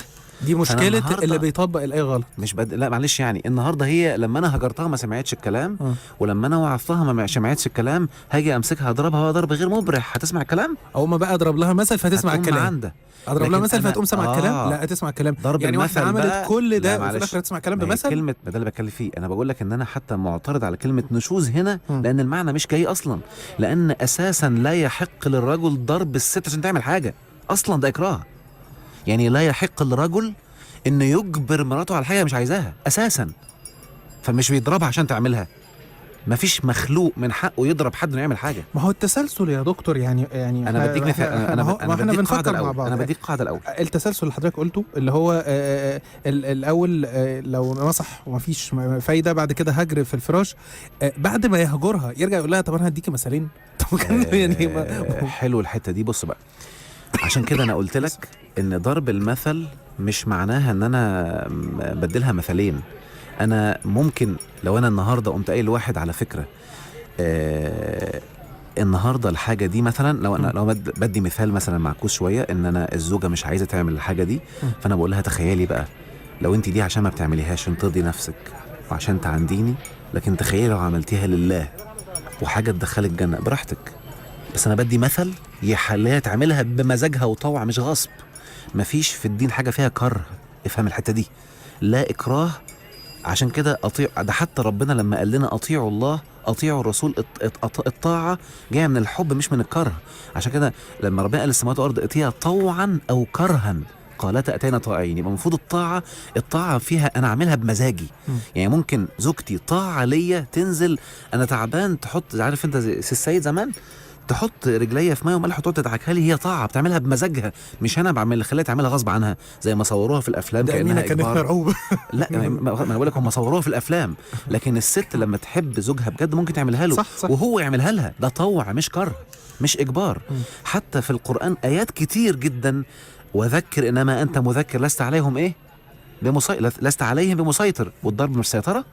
دي مشكلة اللي بيطبق الآية غلط. مش لا معلش، يعني النهارده هي لما انا هجرتها ما سمعتش الكلام ولما انا وعظتها ما سمعتش الكلام، هاجي امسكها اضربها ضرب غير مبرح، هتسمع الكلام؟ او ما بقى اضرب لها مثل فتسمع الكلام. اضرب لها مثل فتقوم سمع الكلام؟ لا هتسمع الكلام. ضرب يعني المثل عملت كل ده وفي الاخر هتسمع الكلام بمثل. كلمه ده اللي بتكلم فيه. انا بقول لك ان انا حتى معترض على كلمه نشوز هنا لان المعنى مش جاي اصلا، لان اساسا لا يحق للرجل ضرب الست عشان تعمل حاجه اصلا، ده اكراه. يعني لا يحق للرجل انه يجبر مراته على حاجه مش عايزاها اساسا، فمش بيضربها عشان تعملها. مفيش مخلوق من حقه يضرب حد انه يعمل حاجه. ما هو التسلسل يا دكتور، يعني انا بديك مثال. انا بديك قاعده مع بعض. انا بديك قاعده الاول. التسلسل اللي حضرتك قلته اللي هو الاول لو نصح ومفيش فايده بعد كده هجر في الفراش، بعد ما يهجرها يرجع يقول لها طب انا هديكي مثالين. طب يعني حلو الحته دي. بص بقى، عشان كده انا قلت لك ان ضرب المثل مش معناها ان انا بديلها مثلين. انا ممكن لو انا النهارده قمت قايل لواحد على فكره النهارده الحاجه دي مثلا، لو بدي مثال مثلا معكوس شويه، ان انا الزوجه مش عايزه تعمل الحاجه دي، فانا بقول لها تخيلي بقى لو انت دي عشان ما بتعمليهاش عشان ترضي نفسك وعشان تعنديني، لكن تخيلي لو عملتيها لله وحاجه تدخلك الجنه براحتك، بس انا بدي مثل يخليها تعملها بمزاجها وطوع مش غصب. مفيش في الدين حاجه فيها كره، افهم الحته دي، لا اكراه. عشان كده اطيع، ده حتى ربنا لما قال لنا اطيعوا الله اطيعوا الرسول، الطاعه جايه من الحب مش من الكره. عشان كده لما ربنا قال السماوات والارض اتيها طوعا او كرها قالتا اتينا طائعين، يبقى المفروض الطاعه فيها انا اعملها بمزاجي. يعني ممكن زوجتي طاعه ليا تنزل انا تعبان تحط، عارف انت زي السيد زمان، تحط رجليا في ميه وملح وتقعد تدعكها لي، هي طاعه بتعملها بمزاجها مش انا بعمل خليها تعملها غصب عنها زي ما صوروها في الافلام كانها كانت مرعوبه. لا ما انا بقول لك هم صوروها في الافلام، لكن الست لما تحب زوجها بجد ممكن تعملها له. صح. وهو يعملها لها، ده طوع مش كره مش اجبار. حتى في القران ايات كتير جدا، وذكر انما انت مذكر لست عليهم ايه لست عليهم بمسيطر، والضرب مش سيطره،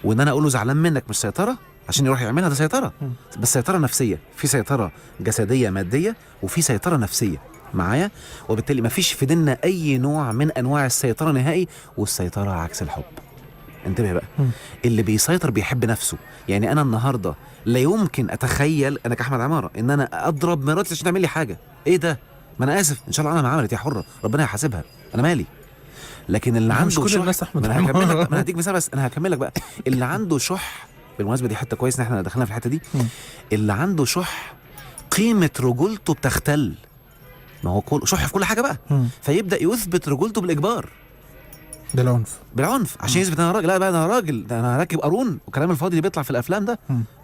وان انا اقول له زعلان منك مش سيطره عشان يروح يعملها، ده سيطره. بس سيطره نفسيه، في سيطره جسديه ماديه وفي سيطره نفسيه معايا. وبالتالي ما فيش في ديننا اي نوع من انواع السيطره نهائي، والسيطره عكس الحب. انتبه بقى، اللي بيسيطر بيحب نفسه. يعني انا النهارده لا يمكن اتخيل انا كاحمد عماره ان انا اضرب مراتي عشان تعمل لي حاجه. ايه ده؟ ما انا اسف، ان شاء الله انا ما عملت، هي حره، ربنا يحاسبها، انا مالي. لكن اللي عنده كل شح، الناس احمد ما انا هكمل لك، انا هديك مثال بس، انا هكمل لك بقى. اللي عنده شح، بالمناسبه دي حته كويس ان احنا دخلنا في الحته دي. اللي عنده شح قيمه رجولته بتختل. ما هو شح في كل حاجه بقى. فيبدا يثبت رجولته بالاجبار، بالعنف عشان يثبت انا راجل. لا بقى انا راجل، ده انا راكب قارون، والكلام الفاضي اللي بيطلع في الافلام ده.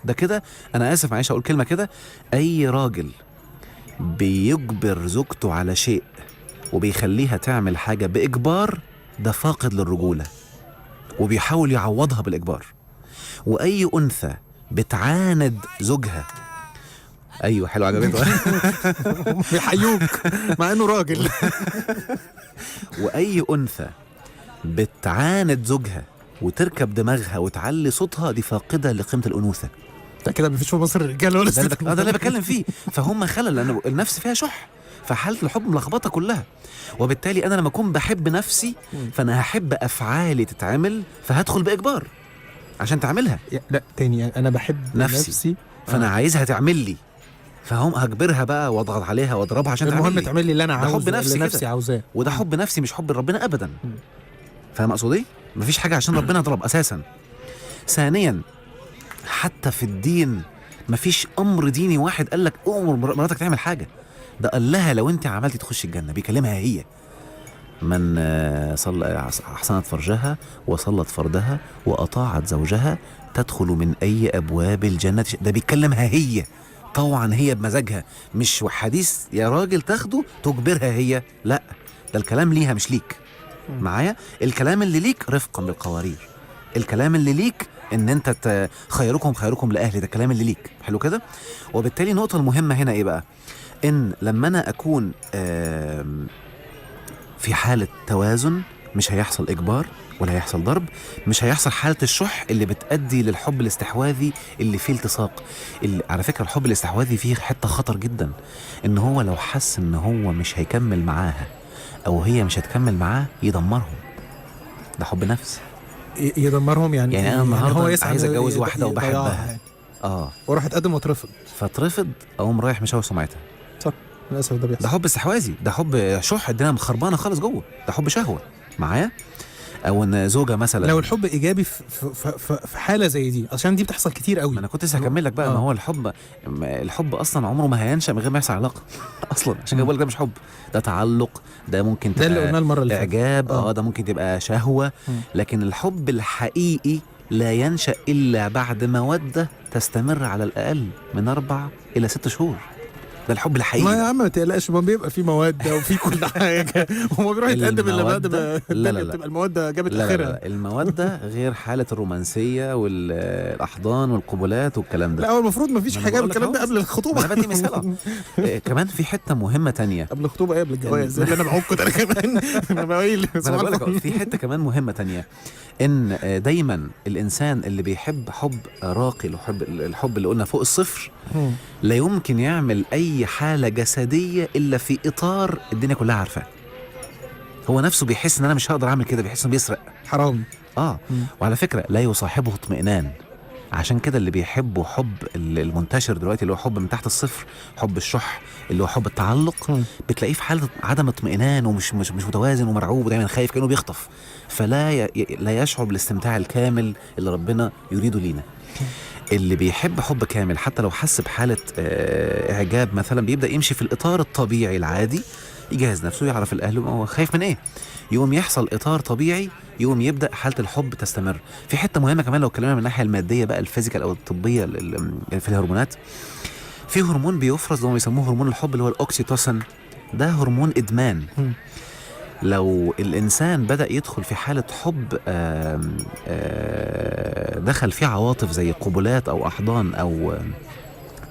ده كده، انا اسف معلش اقول كلمه كده، اي راجل بيجبر زوجته على شيء وبيخليها تعمل حاجه باجبار، ده فاقد للرجوله وبيحاول يعوضها بالاجبار. واي انثى بتعاند زوجها، ايوه حلو عجبته بيحيوك مع انه راجل. واي انثى بتعاند زوجها وتركب دماغها وتعلي صوتها، دي فاقده لقيمه الانوثه. ده كده مفيش في مصر رجاله ولا ست. ده اللي بتكلم فيه. فهم خلل، لان النفس فيها شح، فحاله الحب ملخبطه كلها. وبالتالي انا لما اكون بحب نفسي، فانا هحب افعالي تتعمل، فهدخل باجبار عشان تعملها. لا تاني، انا بحب نفسي فانا عايزها تعمل لي، فهم هجبرها بقى واضغط عليها واضربها عشان تعمل لي. المهم تعمل لي اللي انا عاوزه، حب نفسي اللي نفسي عاوزاه، وده حب نفسي مش حب ربنا ابدا. فاهم اقصد ايه؟ مفيش حاجه عشان ربنا اضرب اساسا. ثانيا، حتى في الدين مفيش امر ديني واحد قال لك امر مراتك تعمل حاجه. ده قال لها لو انت عملتي تخش الجنه، بيكلمها هي. من احسنت فرجها وصلت فردها واطاعت زوجها تدخل من اي ابواب الجنه. ده بيكلمها هي، طبعا هي بمزاجها، مش حديث يا راجل تاخده تجبرها هي، لا، ده الكلام ليها مش ليك. معايا؟ الكلام اللي ليك رفقا بالقوارير، الكلام اللي ليك ان انت خيركم لاهلي، ده الكلام اللي ليك. حلو كده. وبالتالي النقطه المهمه هنا ايه بقى؟ ان لما انا اكون في حاله توازن، مش هيحصل اجبار ولا هيحصل ضرب، مش هيحصل حاله الشح اللي بتؤدي للحب الاستحواذي اللي فيه التصاق. اللي على فكره الحب الاستحواذي فيه حته خطر جدا، ان هو لو حس ان هو مش هيكمل معاها او هي مش هتكمل معاه، يدمرهم. ده حب نفس. يدمرهم يعني انا النهارده هو عايز اتجوز واحده وبحبها، واروح اتقدم واترفض، فاترفض، اقوم رايح مشوه سمعتها. صح، للاسف ده بيحصل. ده حب استحواذي، ده حب شح، الدنيا مخربانه خالص جوه، ده حب شهوه. معايا؟ او ان زوجه مثلا، لو الحب ايجابي في حاله زي دي، عشان دي بتحصل كتير قوي. ما انا كنت لسه هكمل لك بقى. ما هو الحب اصلا عمره ما هينشا من غير ما يحصل علاقه اصلا. عشان كده بقول لك ده مش حب، ده تعلق، ده ممكن ده اللي قلناه المره اللي فاتت، اعجاب، ده ممكن تبقى شهوه. لكن الحب الحقيقي لا ينشا الا بعد موده تستمر على الاقل من 4 إلى 6 شهور. ده الحب الحقيقي. ما يا عم ما تقلقش، ما بيبقى في موده وفي كل حاجه، وما بيروح يتقدم الا بعد ما الدنيا بتبقى الموده جابت اخرها. لا الموده غير حاله الرومانسيه والاحضان والقبلات والكلام ده. لا هو المفروض ما فيش حاجه الكلام ده قبل الخطوبه. انا بدي مثال. كمان في حته مهمه تانية قبل الخطوبه، قبل الجواز، اللي انا بعك انا كمان. انا بقول لك في حته كمان مهمه تانية، ان دايما الانسان اللي بيحب حب راقي، الحب اللي قلنا فوق الصفر، لا يمكن يعمل اي حاله جسديه الا في اطار الدنيا كلها عارفاه. هو نفسه بيحس ان انا مش هقدر اعمل كده، بيحس انه بيسرق، حرام. وعلى فكره لا يصاحبه اطمئنان. عشان كده اللي بيحبوا حب المنتشر دلوقتي اللي هو حب من تحت الصفر، حب الشح اللي هو حب التعلق، بتلاقيه في حاله عدم اطمئنان ومش متوازن ومرعوب ودايما خايف كانه بيخطف، فلا لا يشعر بالاستمتاع الكامل اللي ربنا يريده لينا. اللي بيحب حب كامل حتى لو حس بحاله اعجاب مثلا، بيبدا يمشي في الاطار الطبيعي العادي، يجهز نفسه، يعرف الاهل هو خايف من ايه، يقوم يحصل اطار طبيعي، يقوم يبدا حاله الحب تستمر. في حته مهمه كمان لو اتكلمنا من الناحيه الماديه بقى، الفيزيكال او الطبيه في الهرمونات، في هرمون بيفرز اللي هم بيسموه هرمون الحب اللي هو الاوكسيتوسين. ده هرمون ادمان. لو الانسان بدا يدخل في حاله حب، دخل فيه عواطف زي قبلات او احضان او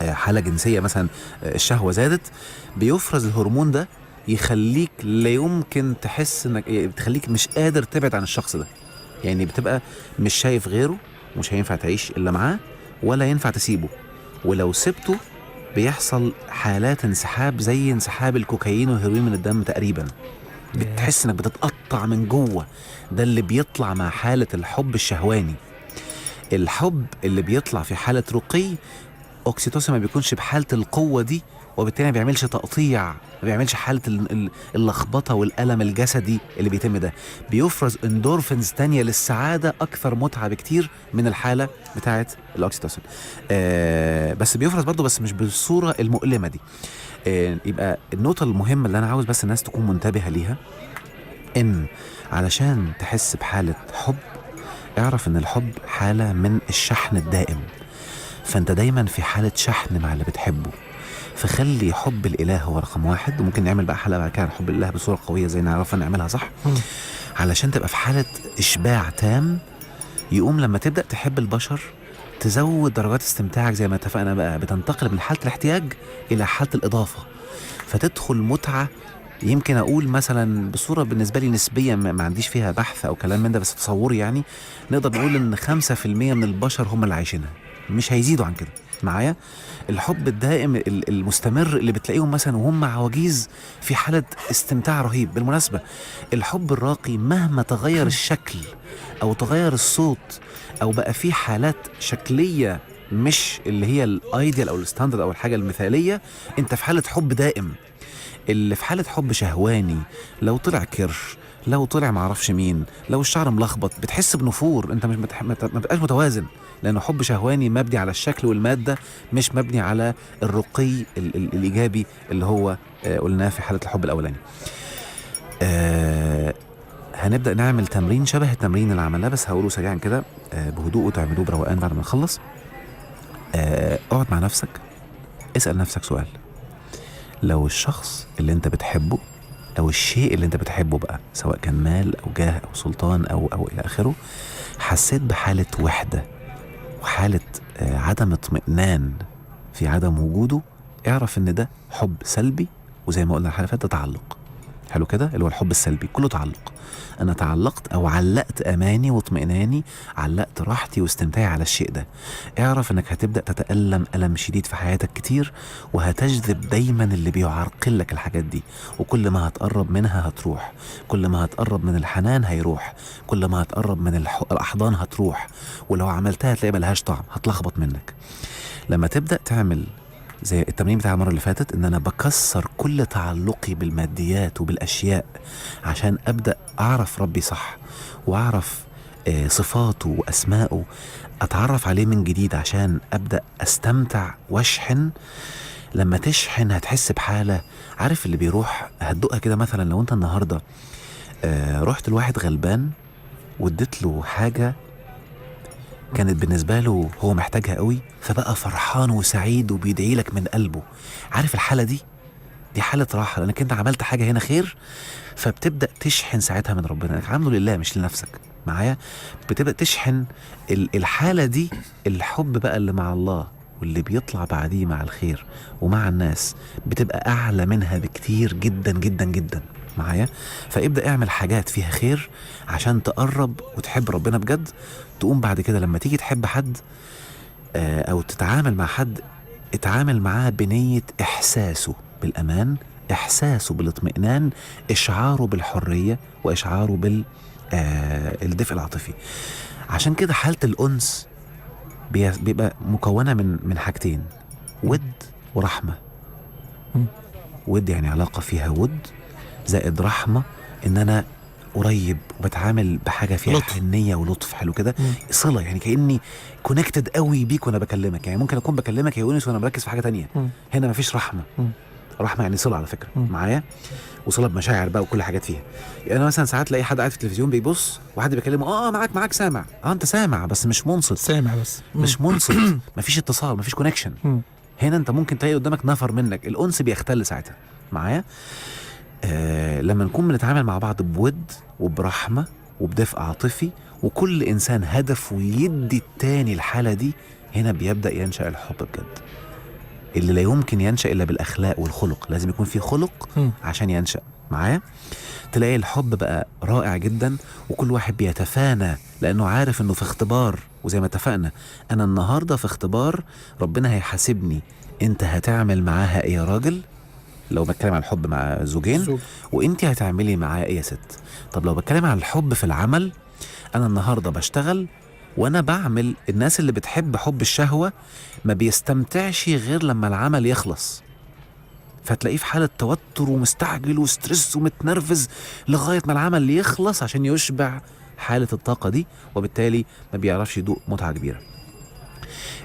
حاله جنسيه مثلا، الشهوه زادت، بيفرز الهرمون ده يخليك لا يمكن تحس انك بتخليك مش قادر تبعد عن الشخص ده. يعني بتبقى مش شايف غيره، مش هينفع تعيش الا معاه ولا ينفع تسيبه، ولو سبته بيحصل حالات انسحاب زي انسحاب الكوكايين والهيروين من الدم تقريبا. بتحس انك بتتقطع من جوه. ده اللي بيطلع مع حالة الحب الشهواني. الحب اللي بيطلع في حالة رقي اوكسيتوسين ما بيكونش بحالة القوة دي، وبالتالي ما بيعملش تقطيع، ما بيعملش حالة اللخبطة والألم الجسدي اللي بيتم ده. بيفرز اندورفينز تانية للسعادة أكثر متعة بكتير من الحالة بتاعة الأوكسيتوسين. بس بيفرز برضو، بس مش بالصورة المؤلمة دي. يبقى النقطة المهمة اللي أنا عاوز بس الناس تكون منتبهة ليها، إن علشان تحس بحالة حب اعرف إن الحب حالة من الشحن الدائم. فأنت دايما في حالة شحن مع اللي بتحبه. فخلي حب الإله هو رقم واحد. وممكن نعمل بقى حلقة بعد كده عن حب الإله بصورة قوية زي نعرفها نعملها صح، علشان تبقى في حالة إشباع تام. يقوم لما تبدأ تحب البشر تزود درجات استمتاعك زي ما اتفقنا بقى، بتنتقل من حالة الاحتياج إلى حالة الإضافة، فتدخل متعة. يمكن أقول مثلا بصورة بالنسبة لي نسبيا ما عنديش فيها بحث أو كلام من ده، بس تصوري يعني نقدر نقول إن 5% من البشر هم اللي عايشينها، مش هيزيدوا عن كده معايا. الحب الدائم المستمر اللي بتلاقيهم مثلا وهم عواجيز في حالة استمتاع رهيب. بالمناسبة الحب الراقي مهما تغير الشكل أو تغير الصوت أو بقى في حالات شكلية مش اللي هي الايديال أو الستاندرد أو الحاجة المثالية، انت في حالة حب دائم. اللي في حالة حب شهواني لو طلع كرش، لو طلع معرفش مين، لو الشعر ملخبط، بتحس بنفور. انت مش ما بقاش متوازن، لأنه حب شهواني مبني على الشكل والمادة، مش مبني على الرقي الإيجابي اللي هو قلناه في حالة الحب الأولاني. هنبدأ نعمل تمرين شبه التمرين اللي عملناه، بس هقوله سريعا كده بهدوء وتعملوه بروقان بعد ما نخلص. اقعد مع نفسك، اسأل نفسك سؤال: لو الشخص اللي انت بتحبه او الشيء اللي انت بتحبه بقى، سواء كان مال او جاه او سلطان او الى اخره، حسيت بحالة وحدة وحالة عدم اطمئنان في عدم وجوده، اعرف ان ده حب سلبي. وزي ما قلنا الحلقة فاتت، ده تعلق. حلو كده، اللي هو الحب السلبي كله تعلق. انا تعلقت او علقت اماني واطمئناني، علقت راحتي واستمتاعي على الشيء ده. اعرف انك هتبدأ تتألم ألم شديد في حياتك كتير، وهتجذب دايما اللي بيعرقل لك الحاجات دي. وكل ما هتقرب منها هتروح، كل ما هتقرب من الحنان هيروح، كل ما هتقرب من الأحضان هتروح، ولو عملتها هتلاقي ملهاش طعم، هتلخبط منك. لما تبدأ تعمل زي التمرين بتاع المرة اللي فاتت، ان انا بكسر كل تعلقي بالماديات وبالاشياء عشان ابدأ اعرف ربي صح، واعرف صفاته واسماءه، اتعرف عليه من جديد عشان ابدأ استمتع واشحن. لما تشحن هتحس بحالة، عارف اللي بيروح هتدقها كده. مثلا لو انت النهاردة رحت لواحد غلبان واديت له حاجة كانت بالنسبة له هو محتاجها قوي، فبقى فرحان وسعيد وبيدعي لك من قلبه. عارف الحالة دي حالة راحة، لأنك انت عملت حاجة هنا خير، فبتبدأ تشحن ساعتها من ربنا، انك عامله لله مش لنفسك. معايا؟ بتبدأ تشحن الحالة دي. الحب بقى اللي مع الله واللي بيطلع بعديه مع الخير ومع الناس بتبقى أعلى منها بكتير جدا جدا جدا. معايا؟ فابدأ اعمل حاجات فيها خير عشان تقرب وتحب ربنا بجد. تقوم بعد كده لما تيجي تحب حد او تتعامل مع حد، اتعامل معاه بنية احساسه بالامان، احساسه بالاطمئنان، اشعاره بالحرية، واشعاره بالدفء العاطفي. عشان كده حالة الانس بيبقى مكونة من حاجتين: ود ورحمة. ود يعني علاقة فيها ود، زائد رحمة ان انا قريب وبتعامل بحاجه فيها حنيه ولطف. حلو كده، صله، يعني كاني كونكتد قوي بيك وانا بكلمك. يعني ممكن اكون بكلمك يا يونس وانا مركز في حاجه تانية. هنا مفيش رحمه. رحمه يعني صله على فكره. معايا؟ وصله بمشاعر بقى وكل حاجات فيها. يعني انا مثلا ساعات الاقي حد قاعد في التلفزيون بيبص وحد بيكلمه، معاك سامع. انت سامع بس مش منصت، سامع بس مش منصت. مفيش اتصال، مفيش كونكشن. هنا انت ممكن تلاقي قدامك نفر منك، الانس بيختل ساعتها. معايا؟ لما نكون بنتعامل مع بعض بود وبرحمة وبدفء عاطفي، وكل إنسان هدفه يدي التاني الحالة دي، هنا بيبدأ ينشأ الحب بجد. اللي لا يمكن ينشأ إلا بالأخلاق والخلق. لازم يكون في خلق عشان ينشأ معايا. تلاقي الحب بقى رائع جدا، وكل واحد بيتفانى لأنه عارف أنه في اختبار. وزي ما اتفقنا، أنا النهاردة في اختبار ربنا هيحاسبني، أنت هتعمل معاها إيه يا راجل؟ لو بتكلم عن الحب مع زوجين، وانت هتعملي معايا ايه يا ست؟ طب لو بتكلم عن الحب في العمل، انا النهارده بشتغل وانا بعمل. الناس اللي بتحب حب الشهوة ما بيستمتعش غير لما العمل يخلص، فتلاقيه في حالة توتر ومستعجل وسترس ومتنرفز لغاية ما العمل يخلص عشان يشبع حالة الطاقة دي، وبالتالي ما بيعرفش يدوق متعة كبيرة.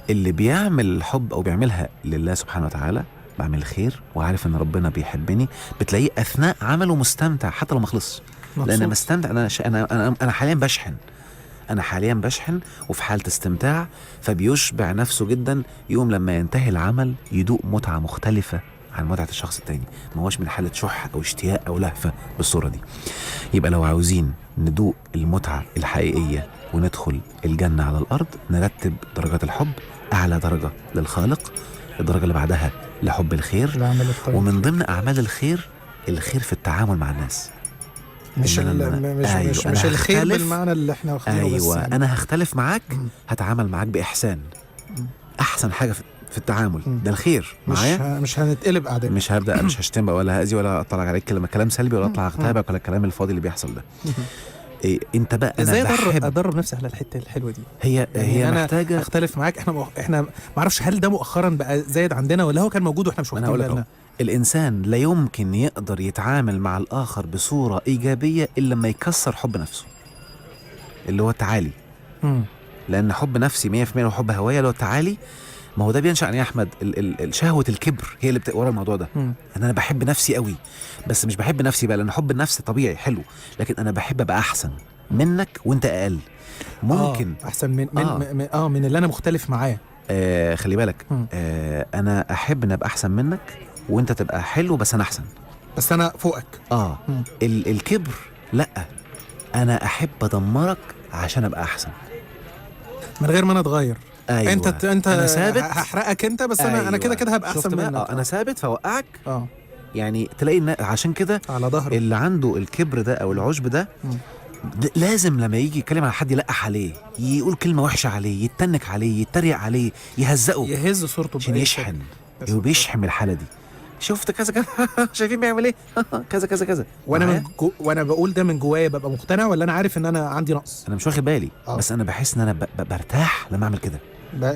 اللي بيعمل الحب او بيعملها لله سبحانه وتعالى، بعمل خير وعارف ان ربنا بيحبني، بتلاقيه اثناء عمله مستمتع حتى لو ما خلصش، لان مستمتع. انا حاليا بشحن وفي حاله استمتاع، فبيشبع نفسه جدا. يوم لما ينتهي العمل يدوق متعه مختلفه عن متعه الشخص التاني، ما هوش من حاله شح او اشتياق او لهفه بالصوره دي. يبقى لو عاوزين ندوق المتعه الحقيقيه وندخل الجنه على الارض، نرتب درجات الحب. اعلى درجه للخالق، الدرجه اللي بعدها لحب الخير، ومن ضمن أعمال الخير في التعامل مع الناس. مش الخير بالمعنى اللي احنا واخدينه. أيوة، بس أنا هختلف معاك، هتعامل معاك بإحسان. أحسن حاجة في التعامل ده الخير معايا. مش هنتقلب أعداء، مش هبدأ مش هشتم بقى ولا هأذي ولا أطلع عليك كلام سلبي ولا أطلع أغتابك ولا الكلام الفاضي اللي بيحصل ده. إيه انت بقى ازاي ادرب نفسي على الحته الحلوه دي؟ هي أنا محتاجه. اختلف معاك. احنا ما اعرفش هل ده مؤخرا بقى زايد عندنا ولا هو كان موجود واحنا مش واخدين بالنا. الانسان لا يمكن يقدر يتعامل مع الاخر بصوره ايجابيه الا لما يكسر حب نفسه، اللي هو التعالي. لان حب نفسي 100% وحب هوايه اللي هو التعالي. ما هو ده بينشأ عن يا احمد شهوه الكبر هي اللي ورا الموضوع ده. ان انا بحب نفسي قوي، بس مش بحب نفسي بقى لان حب النفس طبيعي حلو، لكن انا بحب ابقى احسن منك وانت اقل. ممكن احسن من اللي انا مختلف معاه. خلي بالك. انا احب ان ابقى احسن منك وانت تبقى حلو بس انا احسن، بس انا فوقك. الكبر لا، انا احب ادمرك عشان ابقى احسن من غير ما انا اتغير. أيوة. انت أنا ثابت، هحرقك انت بس. أيوة. انا كده هبقى احسن منك. انا ثابت فوقعك. يعني تلاقي عشان كده على ظهره اللي عنده الكبر ده او العجب ده لازم لما يجي يتكلم على حد يلقح عليه، يقول كلمه وحشه عليه، يتنك عليه، يتريق عليه، يهزقه، يهز صورته عشان يشحن. وبيشحن الحاله دي. شفت كذا كذا شايفين بيعمل ايه كذا كذا كذا. وانا بقول ده من جوايا ببقى مقتنع ولا انا عارف ان انا عندي نقص؟ انا مش واخد بالي. بس انا بحس ان انا برتاح لما اعمل كده.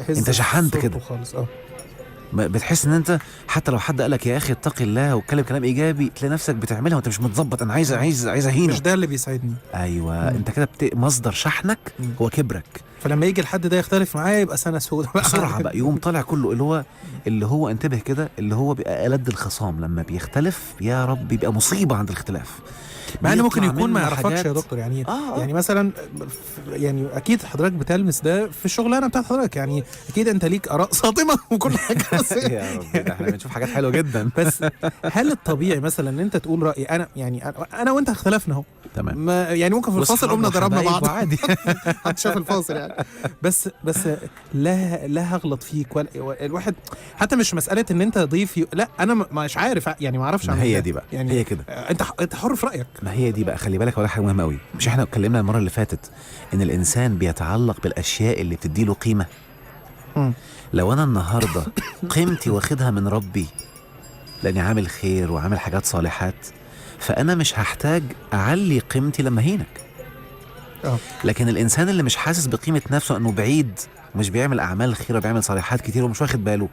انت شحنت كده خالص. بتحس ان انت حتى لو حد قالك يا اخي اتقي الله واتكلم كلام ايجابي، تلاقي نفسك بتعملها وانت مش متظبط. انا عايز اهينه. مش ده اللي بيساعدني. ايوه. انت كده مصدر شحنك هو كبرك. فلما يجي الحد ده يختلف معايا يبقى سنه سودة بسرعه بقى يقوم طالع كله اللي هو انتبه كده، اللي هو بيبقى ألد الخصام لما بيختلف. يا رب بيبقى مصيبه عند الاختلاف، مع انه ممكن يكون ما يعرفكش يا دكتور. يعني يعني مثلا يعني اكيد حضرتك بتلمس ده في الشغلانه بتاعت حضرتك. يعني اكيد انت ليك اراء صادمه وكل حاجه. بس يا رب احنا بنشوف حاجات حلوه جدا. بس هل الطبيعي مثلا ان انت تقول رايي؟ انا وانت اختلفنا اهو، تمام. يعني ممكن في الفاصل قمنا ضربنا بعض عادي. هتشوف الفاصل يعني. بس لا هغلط فيك ولا الواحد. حتى مش مساله ان انت ضيف لا، انا مش عارف يعني ما اعرفش. هي دي بقى يعني هي كده. انت حر في رايك. ما هي دي بقى. خلي بالك ولا حاجه مهمه قوي. مش احنا اتكلمنا المره اللي فاتت ان الانسان بيتعلق بالاشياء اللي بتديله قيمه. لو انا النهارده قيمتي واخدها من ربي لاني عامل خير وعامل حاجات صالحات، فانا مش هحتاج اعلي قيمتي لما هينك. لكن الانسان اللي مش حاسس بقيمه نفسه، انه بعيد ومش بيعمل اعمال خير وبيعمل صالحات كتير ومش واخد باله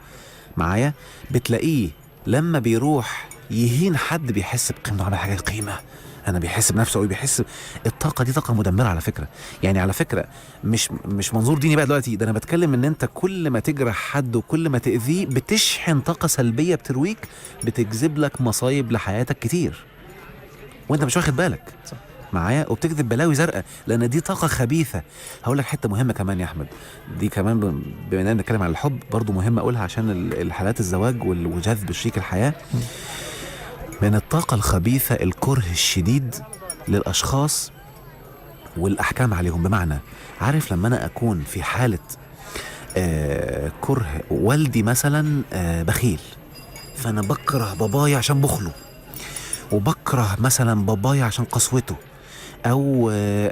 معايا، بتلاقيه لما بيروح يهين حد بيحس بقيمته، عمل حاجه قيمه. انا بيحس بنفسه قوي، بيحس الطاقه دي طاقه مدمره على فكره. يعني على فكره مش منظور ديني بقى دلوقتي، ده انا بتكلم ان انت كل ما تجرح حد وكل ما تاذيه بتشحن طاقه سلبيه بترويك، بتجذب لك مصايب لحياتك كتير وانت مش واخد بالك. صح معايا. وبتكذب بلاوي زرقاء لان دي طاقه خبيثه. هقول لك حته مهمه كمان يا احمد، دي كمان بما اننا بنتكلم عن الحب برضو مهمه اقولها عشان الحالات الزواج وجذب شريك الحياه. من الطاقة الخبيثة الكره الشديد للأشخاص والأحكام عليهم. بمعنى عارف لما أنا أكون في حالة كره والدي مثلا بخيل، فانا بكره بابايا عشان بخله، وبكره مثلا بابايا عشان قسوته، او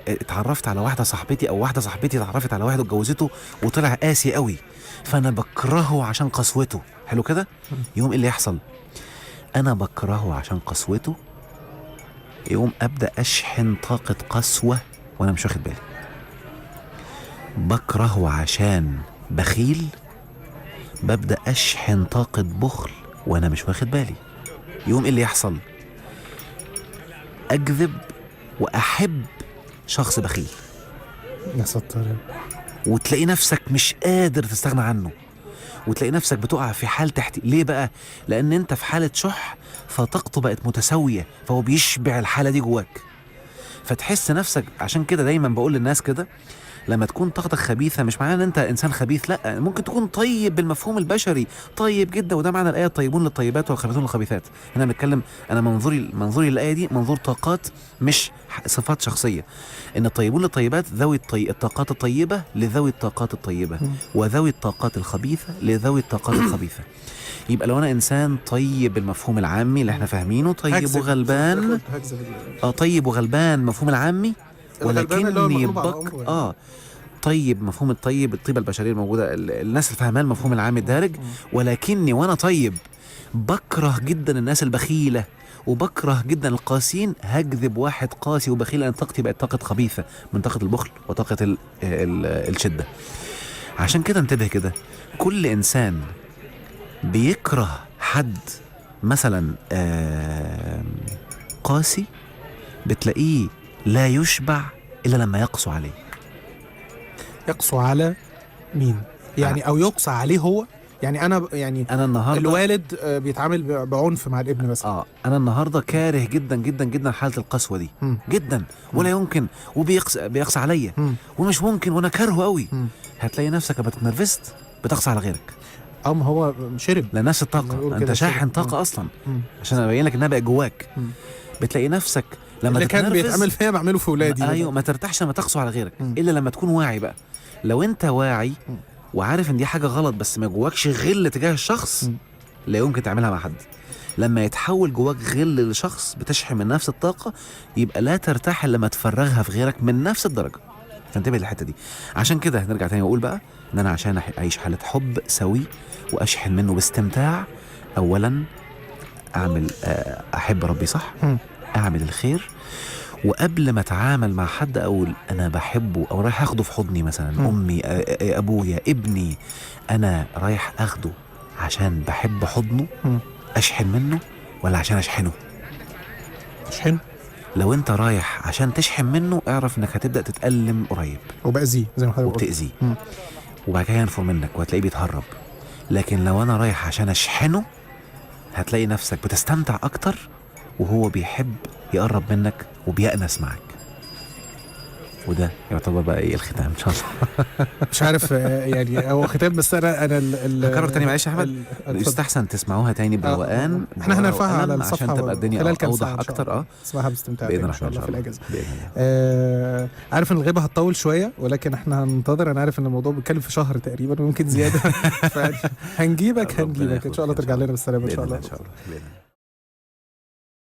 اتعرفت على واحده صاحبتي، او واحده صاحبتي اتعرفت على واحد واتجوزته وطلع قاسي قوي، فانا بكرهه عشان قسوته. حلو كده. يوم اللي يحصل انا بكرهه عشان قسوته، يوم ابدا اشحن طاقه قسوه وانا مش واخد بالي. بكرهه عشان بخيل، ببدا اشحن طاقه بخل وانا مش واخد بالي. يوم اللي يحصل اكذب واحب شخص بخيل، يا ستار. وتلاقي نفسك مش قادر تستغنى عنه، وتلاقي نفسك بتقع في حال تحت. ليه بقى؟ لان انت في حالة شح، فطاقته بقت متساوية، فهو بيشبع الحالة دي جواك، فتحس نفسك. عشان كده دايما بقول للناس كده، لما تكون طاقتك خبيثة مش معناه ان انت انسان خبيث، لا، ممكن تكون طيب بالمفهوم البشري، طيب جدا، وده معنى الآية الطيبون للطيبات والخبيثون للخبيثات. هنا بنتكلم، انا منظوري للآية دي منظور طاقات مش صفات شخصية. ان الطيبون للطيبات ذوي الطاقات الطيبة لذوي الطاقات الطيبة، وذوي الطاقات الخبيثة لذوي الطاقات الخبيثة. يبقى لو انا انسان طيب بالمفهوم العامي اللي احنا فاهمينه، طيب وغلبان، طيب وغلبان مفهوم العامي، ولكني طيب مفهوم الطيب، الطيبة البشرية الموجودة، الناس اللي فاهمها المفهوم العام الدارج. ولكني وانا طيب بكره جدا الناس البخيلة، وبكره جدا القاسين. هكذب واحد قاسي وبخيل لان طاقتي بقت طاقة خبيثة من طاقة البخل وطاقة الشدة. عشان كده انتبه كده، كل انسان بيكره حد مثلا قاسي، بتلاقيه لا يشبع إلا لما يقسو عليه. يقسو على مين؟ يعني أو يقسى عليه هو؟ يعني أنا النهاردة الوالد بيتعامل بعنف مع الابن مثلا. أنا النهاردة كاره جدا جدا جدا حالة القسوة دي جدا، ولا يمكن، بيقسى عليا ومش ممكن، وأنا كارهه قوي. هتلاقي نفسك لما تتنرفزت بتقسى على غيرك. ما هو شرب لنفس الطاقة، أنت شاحن طاقة أصلا، عشان أبين لك إنها بقى جواك. بتلاقي نفسك لما اللي كان بيتعمل فيها بعمله في ولادي. ايوه، ما ترتاحش لما تقسو على غيرك الا لما تكون واعي بقى. لو انت واعي وعارف ان دي حاجه غلط، بس ما جواكش غل تجاه الشخص، لا يمكن تعملها مع حد. لما يتحول جواك غل لشخص بتشحن من نفس الطاقه، يبقى لا ترتاح الا لما تفرغها في غيرك من نفس الدرجه. فانتبه للحته دي. عشان كده نرجع تاني واقول بقى ان انا عشان اعيش حاله حب سوي واشحن منه باستمتاع، اولا اعمل احب ربي صح، اعمل الخير، وقبل ما اتعامل مع حد اقول انا بحبه، او رايح اخده في حضني مثلا، امي، ابويا، ابني، انا رايح اخده عشان بحب حضنه، اشحن منه ولا عشان اشحنه؟ اشحن. لو انت رايح عشان تشحن منه، اعرف انك هتبدا تتألم قريب وبأذيه زي ما حضرتك وبتأذيه، وبعد كده ينفر منك وهتلاقيه بيتهرب. لكن لو انا رايح عشان اشحنه، هتلاقي نفسك بتستمتع اكتر، وهو بيحب يقرب منك وبيأنس معك. وده يعتبر بقى ايه الختام ان شاء الله. مش عارف يعني هو ختام، بس انا هكرر تاني معلش يا احمد، يستحسن تسمعوها تاني بروقان. احنا هنرفعها على الصفحه عشان تبقى الدنيا اوضح اكتر. اسمعها باستمتاع ان شاء الله في الاجازه. عارف ان الغيبه هتطول شويه، ولكن احنا هننتظر. انا عارف ان الموضوع بيتكلم في شهر تقريبا ويمكن زياده. هنجيبك ان شاء الله ترجع لنا بالسلامه ان شاء الله.